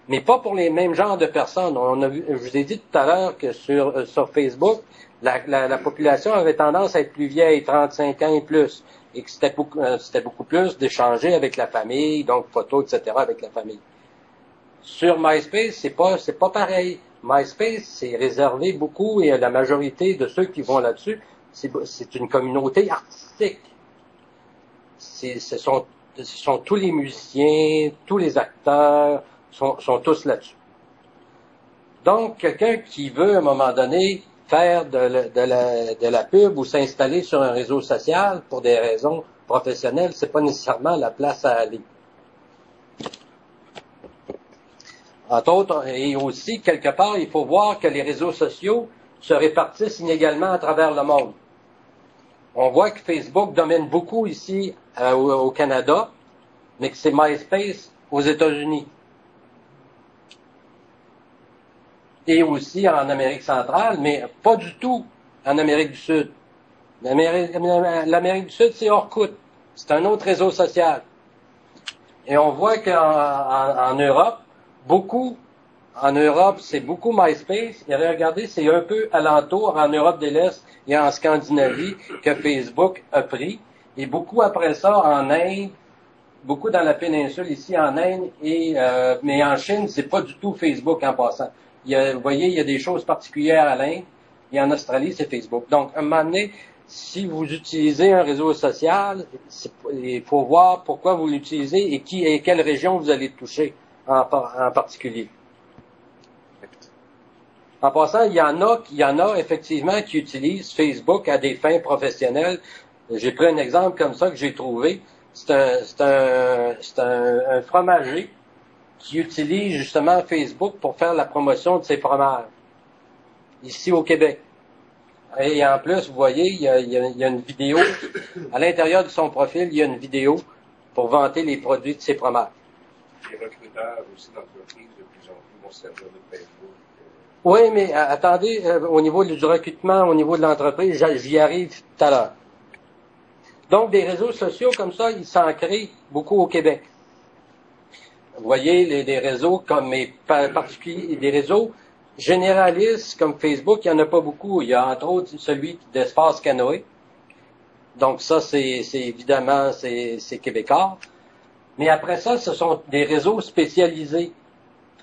[SPEAKER 1] mais pas pour les mêmes genres de personnes. Je vous ai dit tout à l'heure que sur Facebook, la population avait tendance à être plus vieille, 35 ans et plus, et que c'était beaucoup plus d'échanger avec la famille, donc photos, etc., avec la famille. Sur MySpace, c'est pas pareil. MySpace, c'est réservé beaucoup, et la majorité de ceux qui vont là-dessus, c'est une communauté artistique. Ce sont tous les musiciens, tous les acteurs, sont tous là-dessus. Donc, quelqu'un qui veut, à un moment donné, faire de la pub ou s'installer sur un réseau social pour des raisons professionnelles, c'est pas nécessairement la place à aller. Entre autres, et aussi, quelque part, il faut voir que les réseaux sociaux se répartissent inégalement à travers le monde. On voit que Facebook domine beaucoup ici au Canada, mais que c'est MySpace aux États-Unis. Et aussi en Amérique centrale, mais pas du tout en Amérique du Sud. L'Amérique du Sud, c'est Orkut. C'est un autre réseau social. Et on voit qu'en Europe, c'est beaucoup MySpace. Et regardez, c'est un peu alentour, en Europe de l'Est et en Scandinavie, que Facebook a pris. Et beaucoup après ça, en Inde, beaucoup dans la péninsule ici en Inde, mais en Chine, c'est pas du tout Facebook en passant. Vous voyez, il y a des choses particulières à l'Inde, et en Australie, c'est Facebook. Donc, à un moment donné, si vous utilisez un réseau social, il faut voir pourquoi vous l'utilisez et quelle région vous allez toucher en particulier. En passant, il y en a effectivement qui utilisent Facebook à des fins professionnelles. J'ai pris un exemple comme ça que j'ai trouvé. C'est un fromager qui utilise justement Facebook pour faire la promotion de ses fromages ici au Québec. Et en plus, vous voyez, il y a une vidéo, à l'intérieur de son profil, il y a une vidéo pour vanter les produits de ses fromages.
[SPEAKER 3] Les recruteurs aussi d'entreprises de plus en plus vont servir de Facebook.
[SPEAKER 1] Oui, mais attendez, au niveau du recrutement, au niveau de l'entreprise, j'y arrive tout à l'heure. Donc, des réseaux sociaux comme ça, ils s'en créent beaucoup au Québec. Vous voyez, des réseaux comme des réseaux généralistes comme Facebook, il n'y en a pas beaucoup. Il y a entre autres celui d'Espace Canoë. Donc ça, évidemment, c'est québécois. Mais après ça, ce sont des réseaux spécialisés.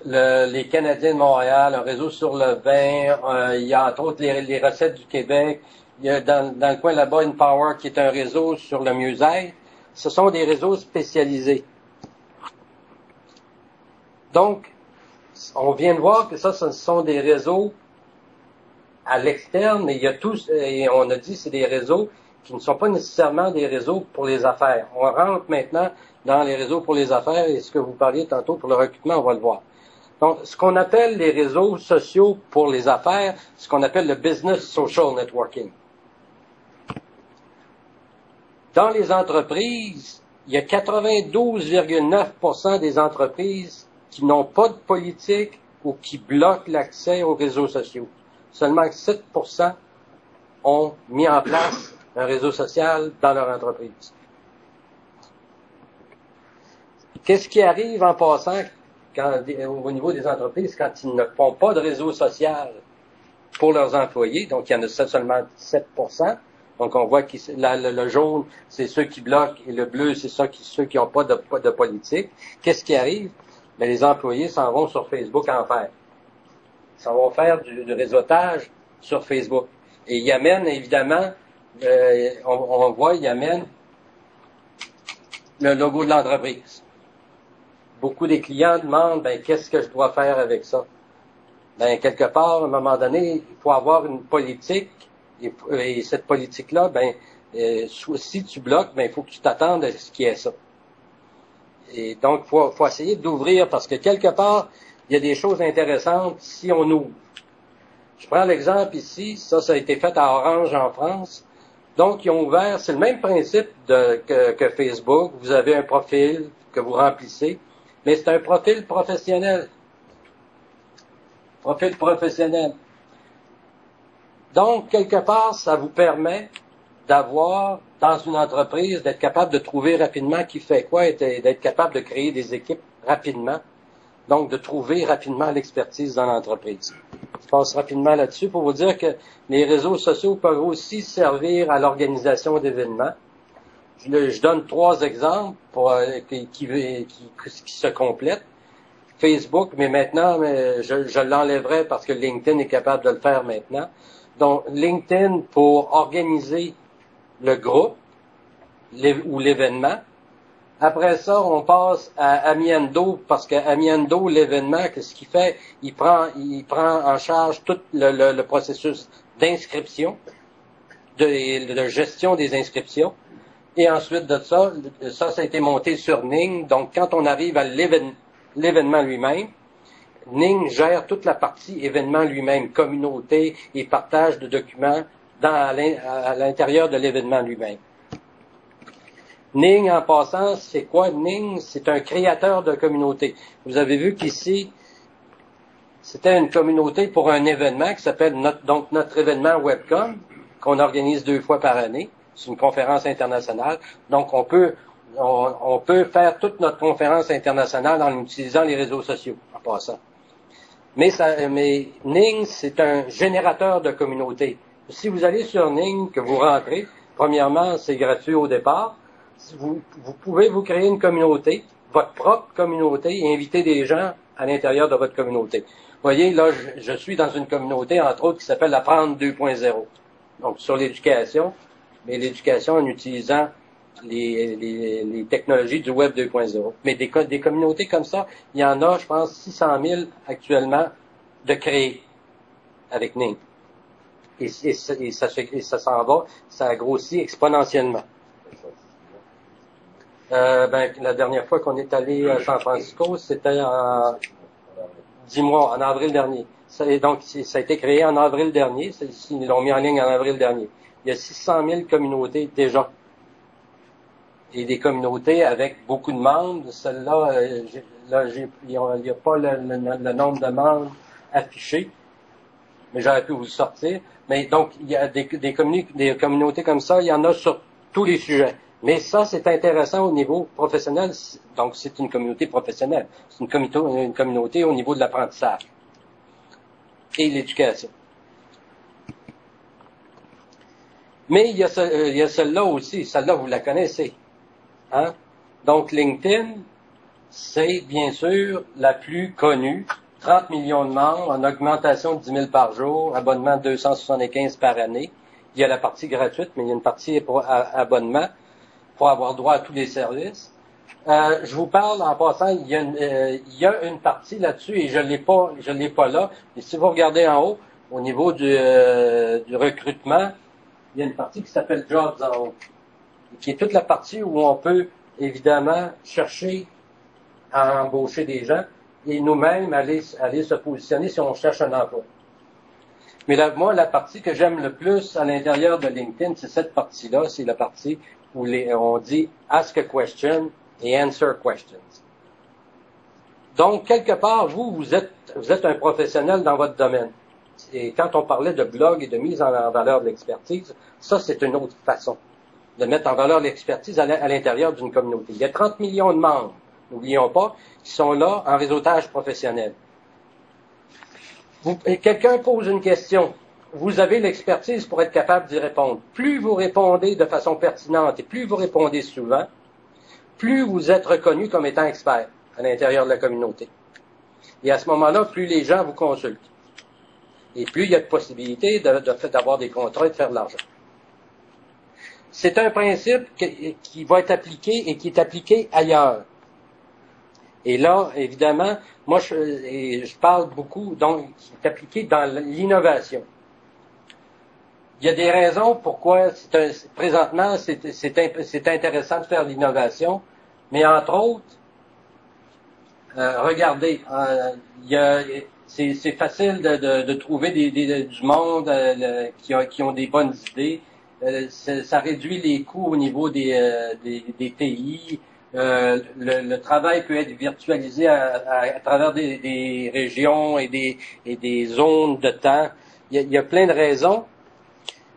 [SPEAKER 1] Les Canadiens de Montréal, un réseau sur le vin, il y a entre autres les recettes du Québec. Il y a dans le coin là-bas InPower qui est un réseau sur le mieux-être. Ce sont des réseaux spécialisés. Donc, on vient de voir que ça, ce sont des réseaux à l'externe, et et on a dit que c'est des réseaux qui ne sont pas nécessairement des réseaux pour les affaires. On rentre maintenant dans les réseaux pour les affaires, et ce que vous parliez tantôt pour le recrutement, on va le voir. Donc, ce qu'on appelle les réseaux sociaux pour les affaires, ce qu'on appelle le business social networking. Dans les entreprises, il y a 92,9% des entreprises qui n'ont pas de politique ou qui bloquent l'accès aux réseaux sociaux. Seulement 7% ont mis en place un réseau social dans leur entreprise. Qu'est-ce qui arrive en passant au niveau des entreprises quand ils ne font pas de réseau social pour leurs employés? Donc, il y en a seulement 7%. Donc, on voit que le jaune, c'est ceux qui bloquent, et le bleu, c'est ceux qui n'ont pas de politique. Qu'est-ce qui arrive? Mais les employés s'en vont sur Facebook en faire. Ils s'en vont faire du réseautage sur Facebook. Et ils amènent, évidemment, on voit, ils amènent le logo de l'entreprise. Beaucoup des clients demandent, qu'est-ce que je dois faire avec ça? Quelque part, à un moment donné, il faut avoir une politique, et cette politique-là, si tu bloques, il faut que tu t'attendes à ce qu'il y ait ça. Et donc, faut essayer d'ouvrir, parce que quelque part, il y a des choses intéressantes si on ouvre. Je prends l'exemple ici, ça a été fait à Orange en France. Donc, ils ont ouvert, c'est le même principe que Facebook. Vous avez un profil que vous remplissez, mais c'est un profil professionnel. Profil professionnel. Donc, quelque part, ça vous permet d'avoir, dans une entreprise, d'être capable de trouver rapidement qui fait quoi et d'être capable de créer des équipes rapidement. Donc, de trouver rapidement l'expertise dans l'entreprise. Je passe rapidement là-dessus pour vous dire que les réseaux sociaux peuvent aussi servir à l'organisation d'événements. Je donne 3 exemples qui se complètent. Facebook, mais maintenant, je l'enlèverai parce que LinkedIn est capable de le faire maintenant. Donc, LinkedIn pour organiser le groupe ou l'événement. Après ça, on passe à Amiendo, parce qu'Amiendo, l'événement, qu'est-ce qu'il fait? Il prend en charge tout le processus d'inscription, de gestion des inscriptions. Et ensuite de ça a été monté sur Ning. Donc, quand on arrive à l'événement lui-même, Ning gère toute la partie événement lui-même, communauté et partage de documents à l'intérieur de l'événement lui-même. Ning, en passant, c'est quoi Ning? C'est un créateur de communauté. Vous avez vu qu'ici, c'était une communauté pour un événement qui s'appelle notre événement Webcom, qu'on organise 2 fois par année. C'est une conférence internationale. Donc, on peut faire toute notre conférence internationale en utilisant les réseaux sociaux, en passant. Mais Ning, c'est un générateur de communauté. Si vous allez sur Ning, que vous rentrez, premièrement, c'est gratuit au départ. Vous pouvez vous créer une communauté, votre propre communauté, et inviter des gens à l'intérieur de votre communauté. Vous voyez, là, je suis dans une communauté, entre autres, qui s'appelle Apprendre 2.0. Donc, sur l'éducation, mais l'éducation en utilisant les technologies du Web 2.0. Mais des communautés comme ça, il y en a, je pense, 600 000 actuellement de créer avec Ning. Et ça s'en va, ça grossit exponentiellement. La dernière fois qu'on est allé à San Francisco, c'était en 10 mois, en avril dernier. Ça a été créé en avril dernier. Ils l'ont mis en ligne en avril dernier. Il y a 600 000 communautés déjà. Et des communautés avec beaucoup de membres. Celle-là, il n'y a pas le nombre de membres affiché, mais j'aurais pu vous le sortir. Mais donc, il y a des communautés comme ça, il y en a sur tous les sujets. Mais ça, c'est intéressant au niveau professionnel. Donc, c'est une communauté professionnelle. C'est une communauté au niveau de l'apprentissage et l'éducation. Mais il y a celle-là aussi. Celle-là, vous la connaissez. Hein? Donc, LinkedIn, c'est bien sûr la plus connue. 30 millions de membres, en augmentation de 10 000 par jour, abonnement de 275 par année. Il y a la partie gratuite, mais il y a une partie pour abonnement, pour avoir droit à tous les services. Je vous parle en passant, il y a une partie là-dessus et je l'ai pas là. Mais si vous regardez en haut, au niveau du recrutement, il y a une partie qui s'appelle Jobs en haut, qui est toute la partie où on peut évidemment chercher à embaucher des gens et nous-mêmes aller se positionner si on cherche un emploi. Mais moi, la partie que j'aime le plus à l'intérieur de LinkedIn, c'est cette partie-là, c'est la partie où on dit « ask a question » et « answer questions ». Donc, quelque part, vous êtes un professionnel dans votre domaine. Et quand on parlait de blog et de mise en valeur de l'expertise, ça, c'est une autre façon de mettre en valeur l'expertise à l'intérieur d'une communauté. Il y a 30 millions de membres, n'oublions pas, qui sont là en réseautage professionnel. Quelqu'un pose une question. Vous avez l'expertise pour être capable d'y répondre. Plus vous répondez de façon pertinente et plus vous répondez souvent, plus vous êtes reconnu comme étant expert à l'intérieur de la communauté. Et à ce moment-là, plus les gens vous consultent. Et plus il y a de possibilités d'avoir des contrats et de faire de l'argent. C'est un principe qui va être appliqué et qui est appliqué ailleurs. Et là, évidemment, moi, je parle beaucoup, donc, qui est appliqué dans l'innovation. Il y a des raisons pourquoi, présentement, c'est intéressant de faire de l'innovation, mais entre autres, regardez, c'est facile de trouver du monde qui ont des bonnes idées ça réduit les coûts au niveau des TI. Le travail peut être virtualisé à travers des régions et des zones de temps. Il y a plein de raisons.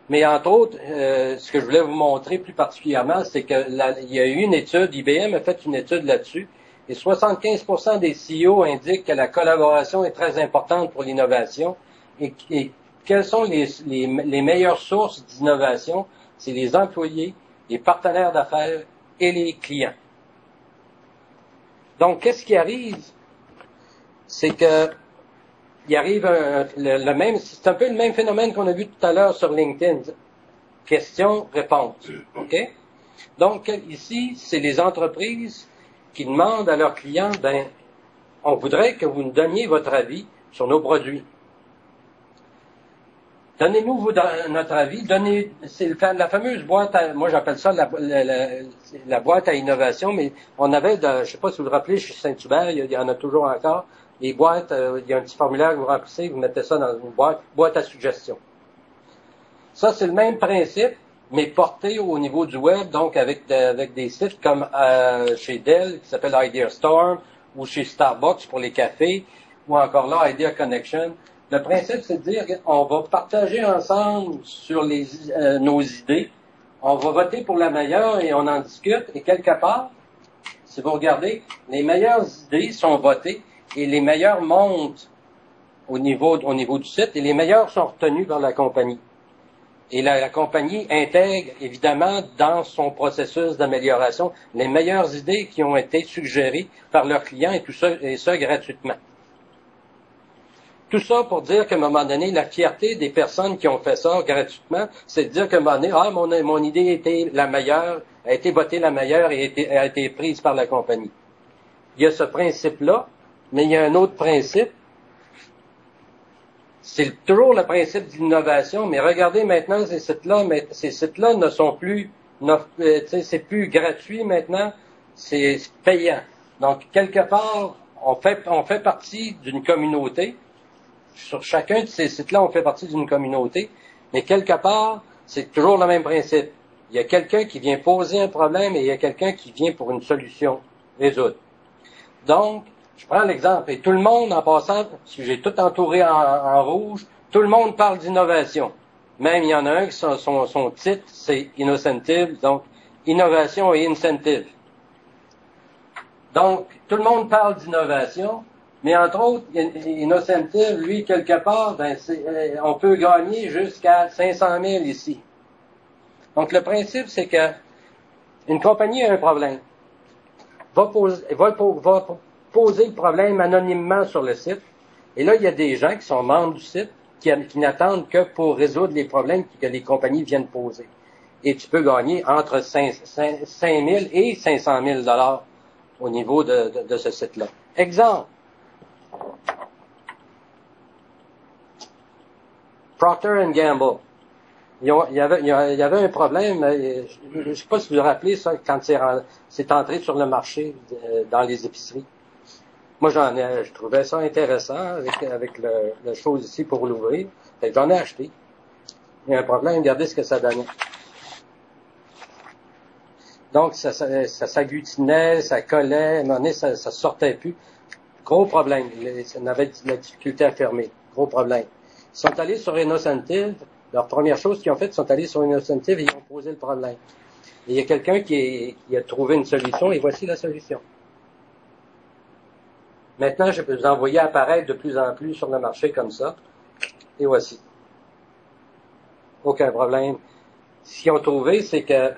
[SPEAKER 1] Mais entre autres, ce que je voulais vous montrer plus particulièrement, c'est que il y a eu une étude, IBM a fait une étude là-dessus, et 75% des CEO indiquent que la collaboration est très importante pour l'innovation. Et quelles sont les meilleures sources d'innovation? C'est les employés, les partenaires d'affaires et les clients. Donc, qu'est-ce qui arrive? C'est que il arrive c'est un peu le même phénomène qu'on a vu tout à l'heure sur LinkedIn. Question, réponse. OK? Donc, ici, c'est les entreprises qui demandent à leurs clients, on voudrait que vous nous donniez votre avis sur nos produits. Donnez-nous notre avis. C'est la fameuse boîte moi j'appelle ça la boîte à innovation, mais on avait, je ne sais pas si vous vous rappelez, chez Saint-Hubert, il y en a toujours encore, les boîtes, il y a un petit formulaire que vous remplissez, vous mettez ça dans une boîte à suggestions. Ça, c'est le même principe, mais porté au niveau du web, donc avec des sites comme chez Dell, qui s'appelle IdeaStorm, ou chez Starbucks pour les cafés, ou encore là, Idea Connection. Le principe, c'est de dire qu'on va partager ensemble sur nos idées, on va voter pour la meilleure et on en discute, et quelque part, si vous regardez, les meilleures idées sont votées, et les meilleures montent au niveau du site, et les meilleures sont retenues par la compagnie. Et la compagnie intègre, évidemment, dans son processus d'amélioration, les meilleures idées qui ont été suggérées par leurs clients, et ça gratuitement. Tout ça pour dire qu'à un moment donné, la fierté des personnes qui ont fait ça gratuitement, c'est de dire qu'à un moment donné, mon idée était la meilleure, a été votée la meilleure et a été prise par la compagnie. Il y a ce principe-là, mais il y a un autre principe. C'est toujours le principe d'innovation, mais regardez maintenant ces sites-là ne sont plus, c'est plus gratuit maintenant, c'est payant. Donc, quelque part, on fait partie d'une communauté. Sur chacun de ces sites-là, on fait partie d'une communauté, mais quelque part, c'est toujours le même principe. Il y a quelqu'un qui vient poser un problème et il y a quelqu'un qui vient pour une solution, résoudre. Donc, je prends l'exemple, et tout le monde, en passant, si j'ai tout entouré en rouge, tout le monde parle d'innovation. Même, il y en a un qui son titre, c'est Innocentive, donc innovation et incentive. Donc, tout le monde parle d'innovation, mais entre autres, Innocentive, lui, quelque part, on peut gagner jusqu'à 500 000 ici. Donc, le principe, c'est que une compagnie a un problème, va poser le problème anonymement sur le site, et là, il y a des gens qui sont membres du site qui n'attendent que pour résoudre les problèmes que les compagnies viennent poser. Et tu peux gagner entre 5 000 et 500 000 $ au niveau de ce site-là. Exemple. Procter & Gamble. Il y avait un problème, je ne sais pas si vous vous rappelez ça, quand c'est entré sur le marché dans les épiceries. Moi, je trouvais ça intéressant avec le chose ici pour l'ouvrir. J'en ai acheté. Il y a un problème, regardez ce que ça donnait. Donc, ça s'agglutinait, ça collait, à un moment donné, ça sortait plus. Gros problème. On avait de la difficulté à fermer. Gros problème. Ils sont allés sur Innocentive. Leur première chose qu'ils ont fait, ils sont allés sur Innocentive et ils ont posé le problème. Et il y a quelqu'un qui a trouvé une solution et voici la solution. Maintenant, je peux vous envoyer apparaître de plus en plus sur le marché comme ça. Et voici. Aucun problème. Ce qu'ils ont trouvé, c'est que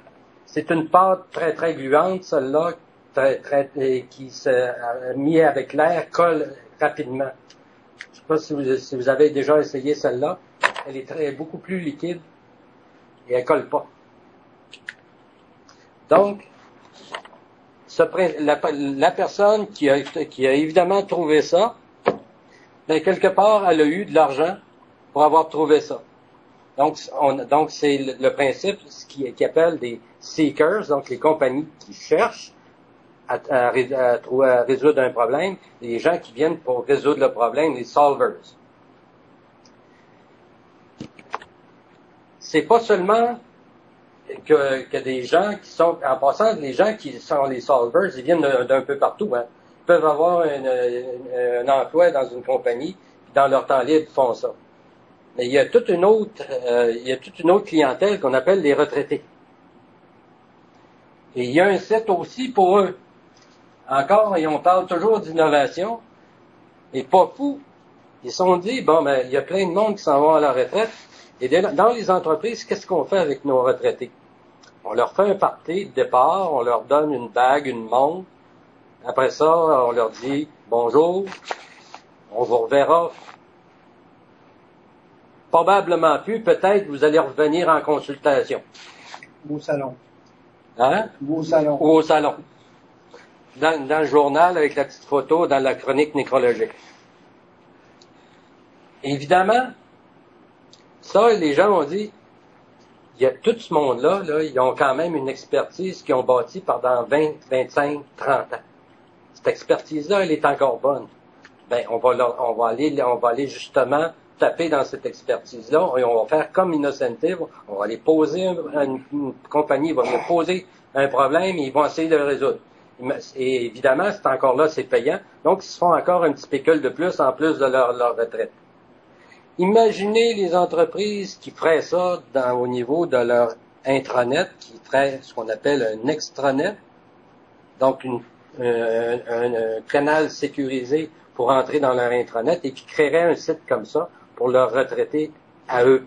[SPEAKER 1] c'est une pâte très, très gluante, celle-là, qui se mis avec l'air, colle rapidement. Je ne sais pas si vous avez déjà essayé celle-là. Elle est beaucoup plus liquide et elle colle pas. Donc, la personne qui a évidemment trouvé ça, ben, quelque part, elle a eu de l'argent pour avoir trouvé ça. Donc c'est le principe, ce qui appelle des seekers, donc les compagnies qui cherchent à résoudre un problème, les gens qui viennent pour résoudre le problème, les solvers. C'est pas seulement que des gens qui sont, en passant, les gens qui sont les solvers, ils viennent d'un peu partout, hein. Ils peuvent avoir un emploi dans une compagnie, puis dans leur temps libre, ils font ça. Mais il y a toute une autre clientèle qu'on appelle les retraités. Et il y a un site aussi pour eux. Encore, et on parle toujours d'innovation, et pas fou. Ils se sont dit, bon, ben, il y a plein de monde qui s'en vont à la retraite, et dans les entreprises, qu'est-ce qu'on fait avec nos retraités? On leur fait un party de départ, on leur donne une bague, une montre. Après ça, on leur dit, bonjour, on vous reverra. Probablement plus, peut-être vous allez revenir en consultation.
[SPEAKER 2] Ou au salon.
[SPEAKER 1] Hein?
[SPEAKER 2] Ou au salon.
[SPEAKER 1] Ou au salon. Dans le journal, avec la petite photo, dans la chronique nécrologique. Évidemment, ça, les gens ont dit, il y a tout ce monde-là, là, ils ont quand même une expertise qu'ils ont bâtie pendant 20, 25, 30 ans. Cette expertise-là, elle est encore bonne. Ben, on va aller justement taper dans cette expertise-là et on va faire comme Innocentive, on va aller poser une compagnie va venir poser un problème et ils vont essayer de le résoudre. Et évidemment, c'est encore là, c'est payant. Donc, ils se font encore un petit pécule de plus en plus de leur retraite. Imaginez les entreprises qui feraient ça au niveau de leur intranet, qui feraient ce qu'on appelle un extranet, donc un canal sécurisé pour entrer dans leur intranet et qui créeraient un site comme ça pour leurs retraités à eux.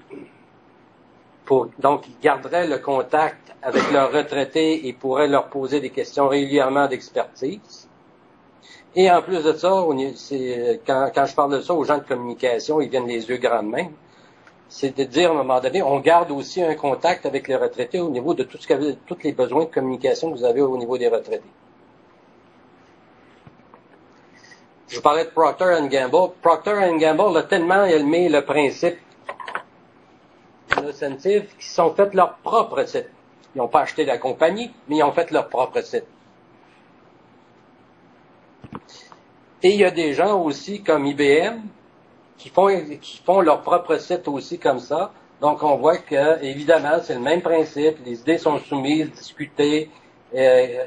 [SPEAKER 1] Donc, ils garderaient le contact avec leurs retraités et pourraient leur poser des questions régulièrement d'expertise. Et en plus de ça, quand je parle de ça aux gens de communication, ils viennent les yeux grands de même. C'est de dire, à un moment donné, on garde aussi un contact avec les retraités au niveau de tous les besoins de communication que vous avez au niveau des retraités. Je vous parlais de Procter & Gamble. Procter & Gamble a tellement aimé le principe Innocentive qu'ils se sont fait leur propre site. Ils n'ont pas acheté la compagnie, mais ils ont fait leur propre site. Et il y a des gens aussi comme IBM qui font leur propre site aussi comme ça. Donc on voit que, évidemment, c'est le même principe. Les idées sont soumises, discutées,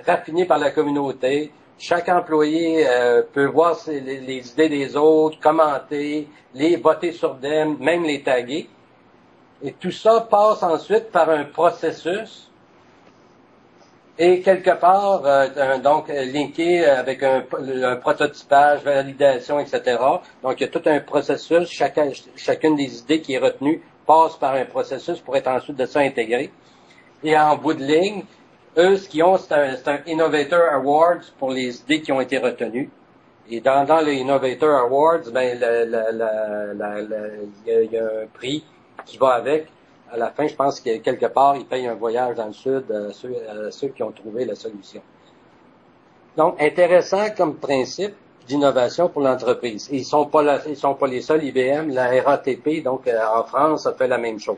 [SPEAKER 1] raffinées par la communauté. Chaque employé peut voir les idées des autres, commenter, voter sur them, même les taguer. Et tout ça passe ensuite par un processus et quelque part, donc, linké avec un prototypage, validation, etc. Donc, il y a tout un processus. Chacune des idées qui est retenue passe par un processus pour être ensuite de ça intégré. Et en bout de ligne, eux, ce qu'ils ont, c'est un Innovator Awards pour les idées qui ont été retenues. Et dans les Innovator Awards, ben, il y a un prix qui va avec. À la fin, je pense que quelque part, ils payent un voyage dans le sud à ceux qui ont trouvé la solution. Donc, intéressant comme principe d'innovation pour l'entreprise. Ils sont pas les seuls. IBM, la RATP, donc en France, a fait la même chose.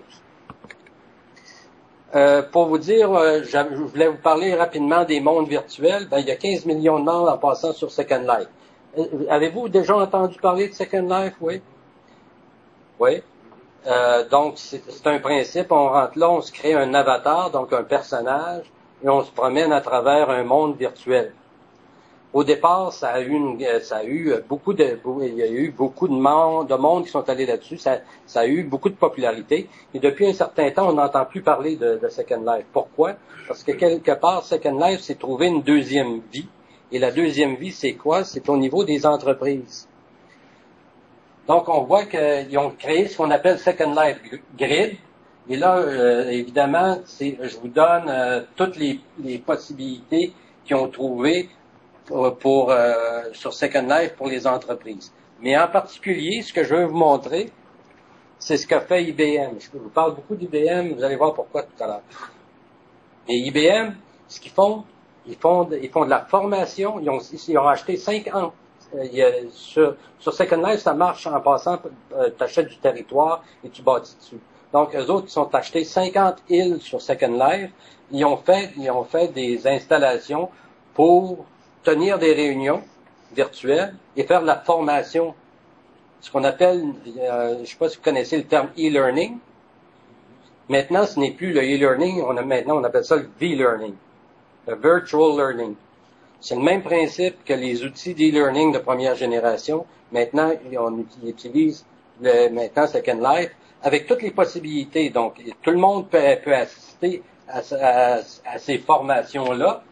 [SPEAKER 1] Pour vous dire, je voulais vous parler rapidement des mondes virtuels. Ben, il y a 15 millions de morts en passant sur Second Life. Avez-vous déjà entendu parler de Second Life? Oui. Oui. Donc, c'est un principe, on rentre là, on se crée un avatar, donc un personnage, et on se promène à travers un monde virtuel. Au départ, il y a eu beaucoup de monde qui sont allés là-dessus, ça a eu beaucoup de popularité, et depuis un certain temps, on n'entend plus parler de Second Life. Pourquoi? Parce que quelque part, Second Life, c'est trouver une deuxième vie, et la deuxième vie, c'est quoi? C'est au niveau des entreprises. Donc, on voit qu'ils ont créé ce qu'on appelle Second Life Grid. Et là, évidemment, je vous donne toutes les possibilités qu'ils ont trouvées sur Second Life pour les entreprises. Mais en particulier, ce que je veux vous montrer, c'est ce qu'a fait IBM. Je vous parle beaucoup d'IBM, vous allez voir pourquoi tout à l'heure. Et IBM, ce qu'ils font, ils font de la formation. Ils ont acheté 50. Sur Second Life, ça marche en passant, tu achètes du territoire et tu bâtis dessus. Donc, eux autres, ils sont achetés 50 îles sur Second Life. Ils ont fait des installations pour tenir des réunions virtuelles et faire de la formation. Ce qu'on appelle, je ne sais pas si vous connaissez le terme e-learning. Maintenant, ce n'est plus le e-learning, maintenant on appelle ça le V-learning, le virtual learning. C'est le même principe que les outils d'e-learning de première génération. Maintenant, on utilise maintenant Second Life avec toutes les possibilités. Donc, tout le monde peut assister à ces formations-là.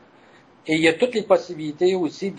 [SPEAKER 1] Et il y a toutes les possibilités aussi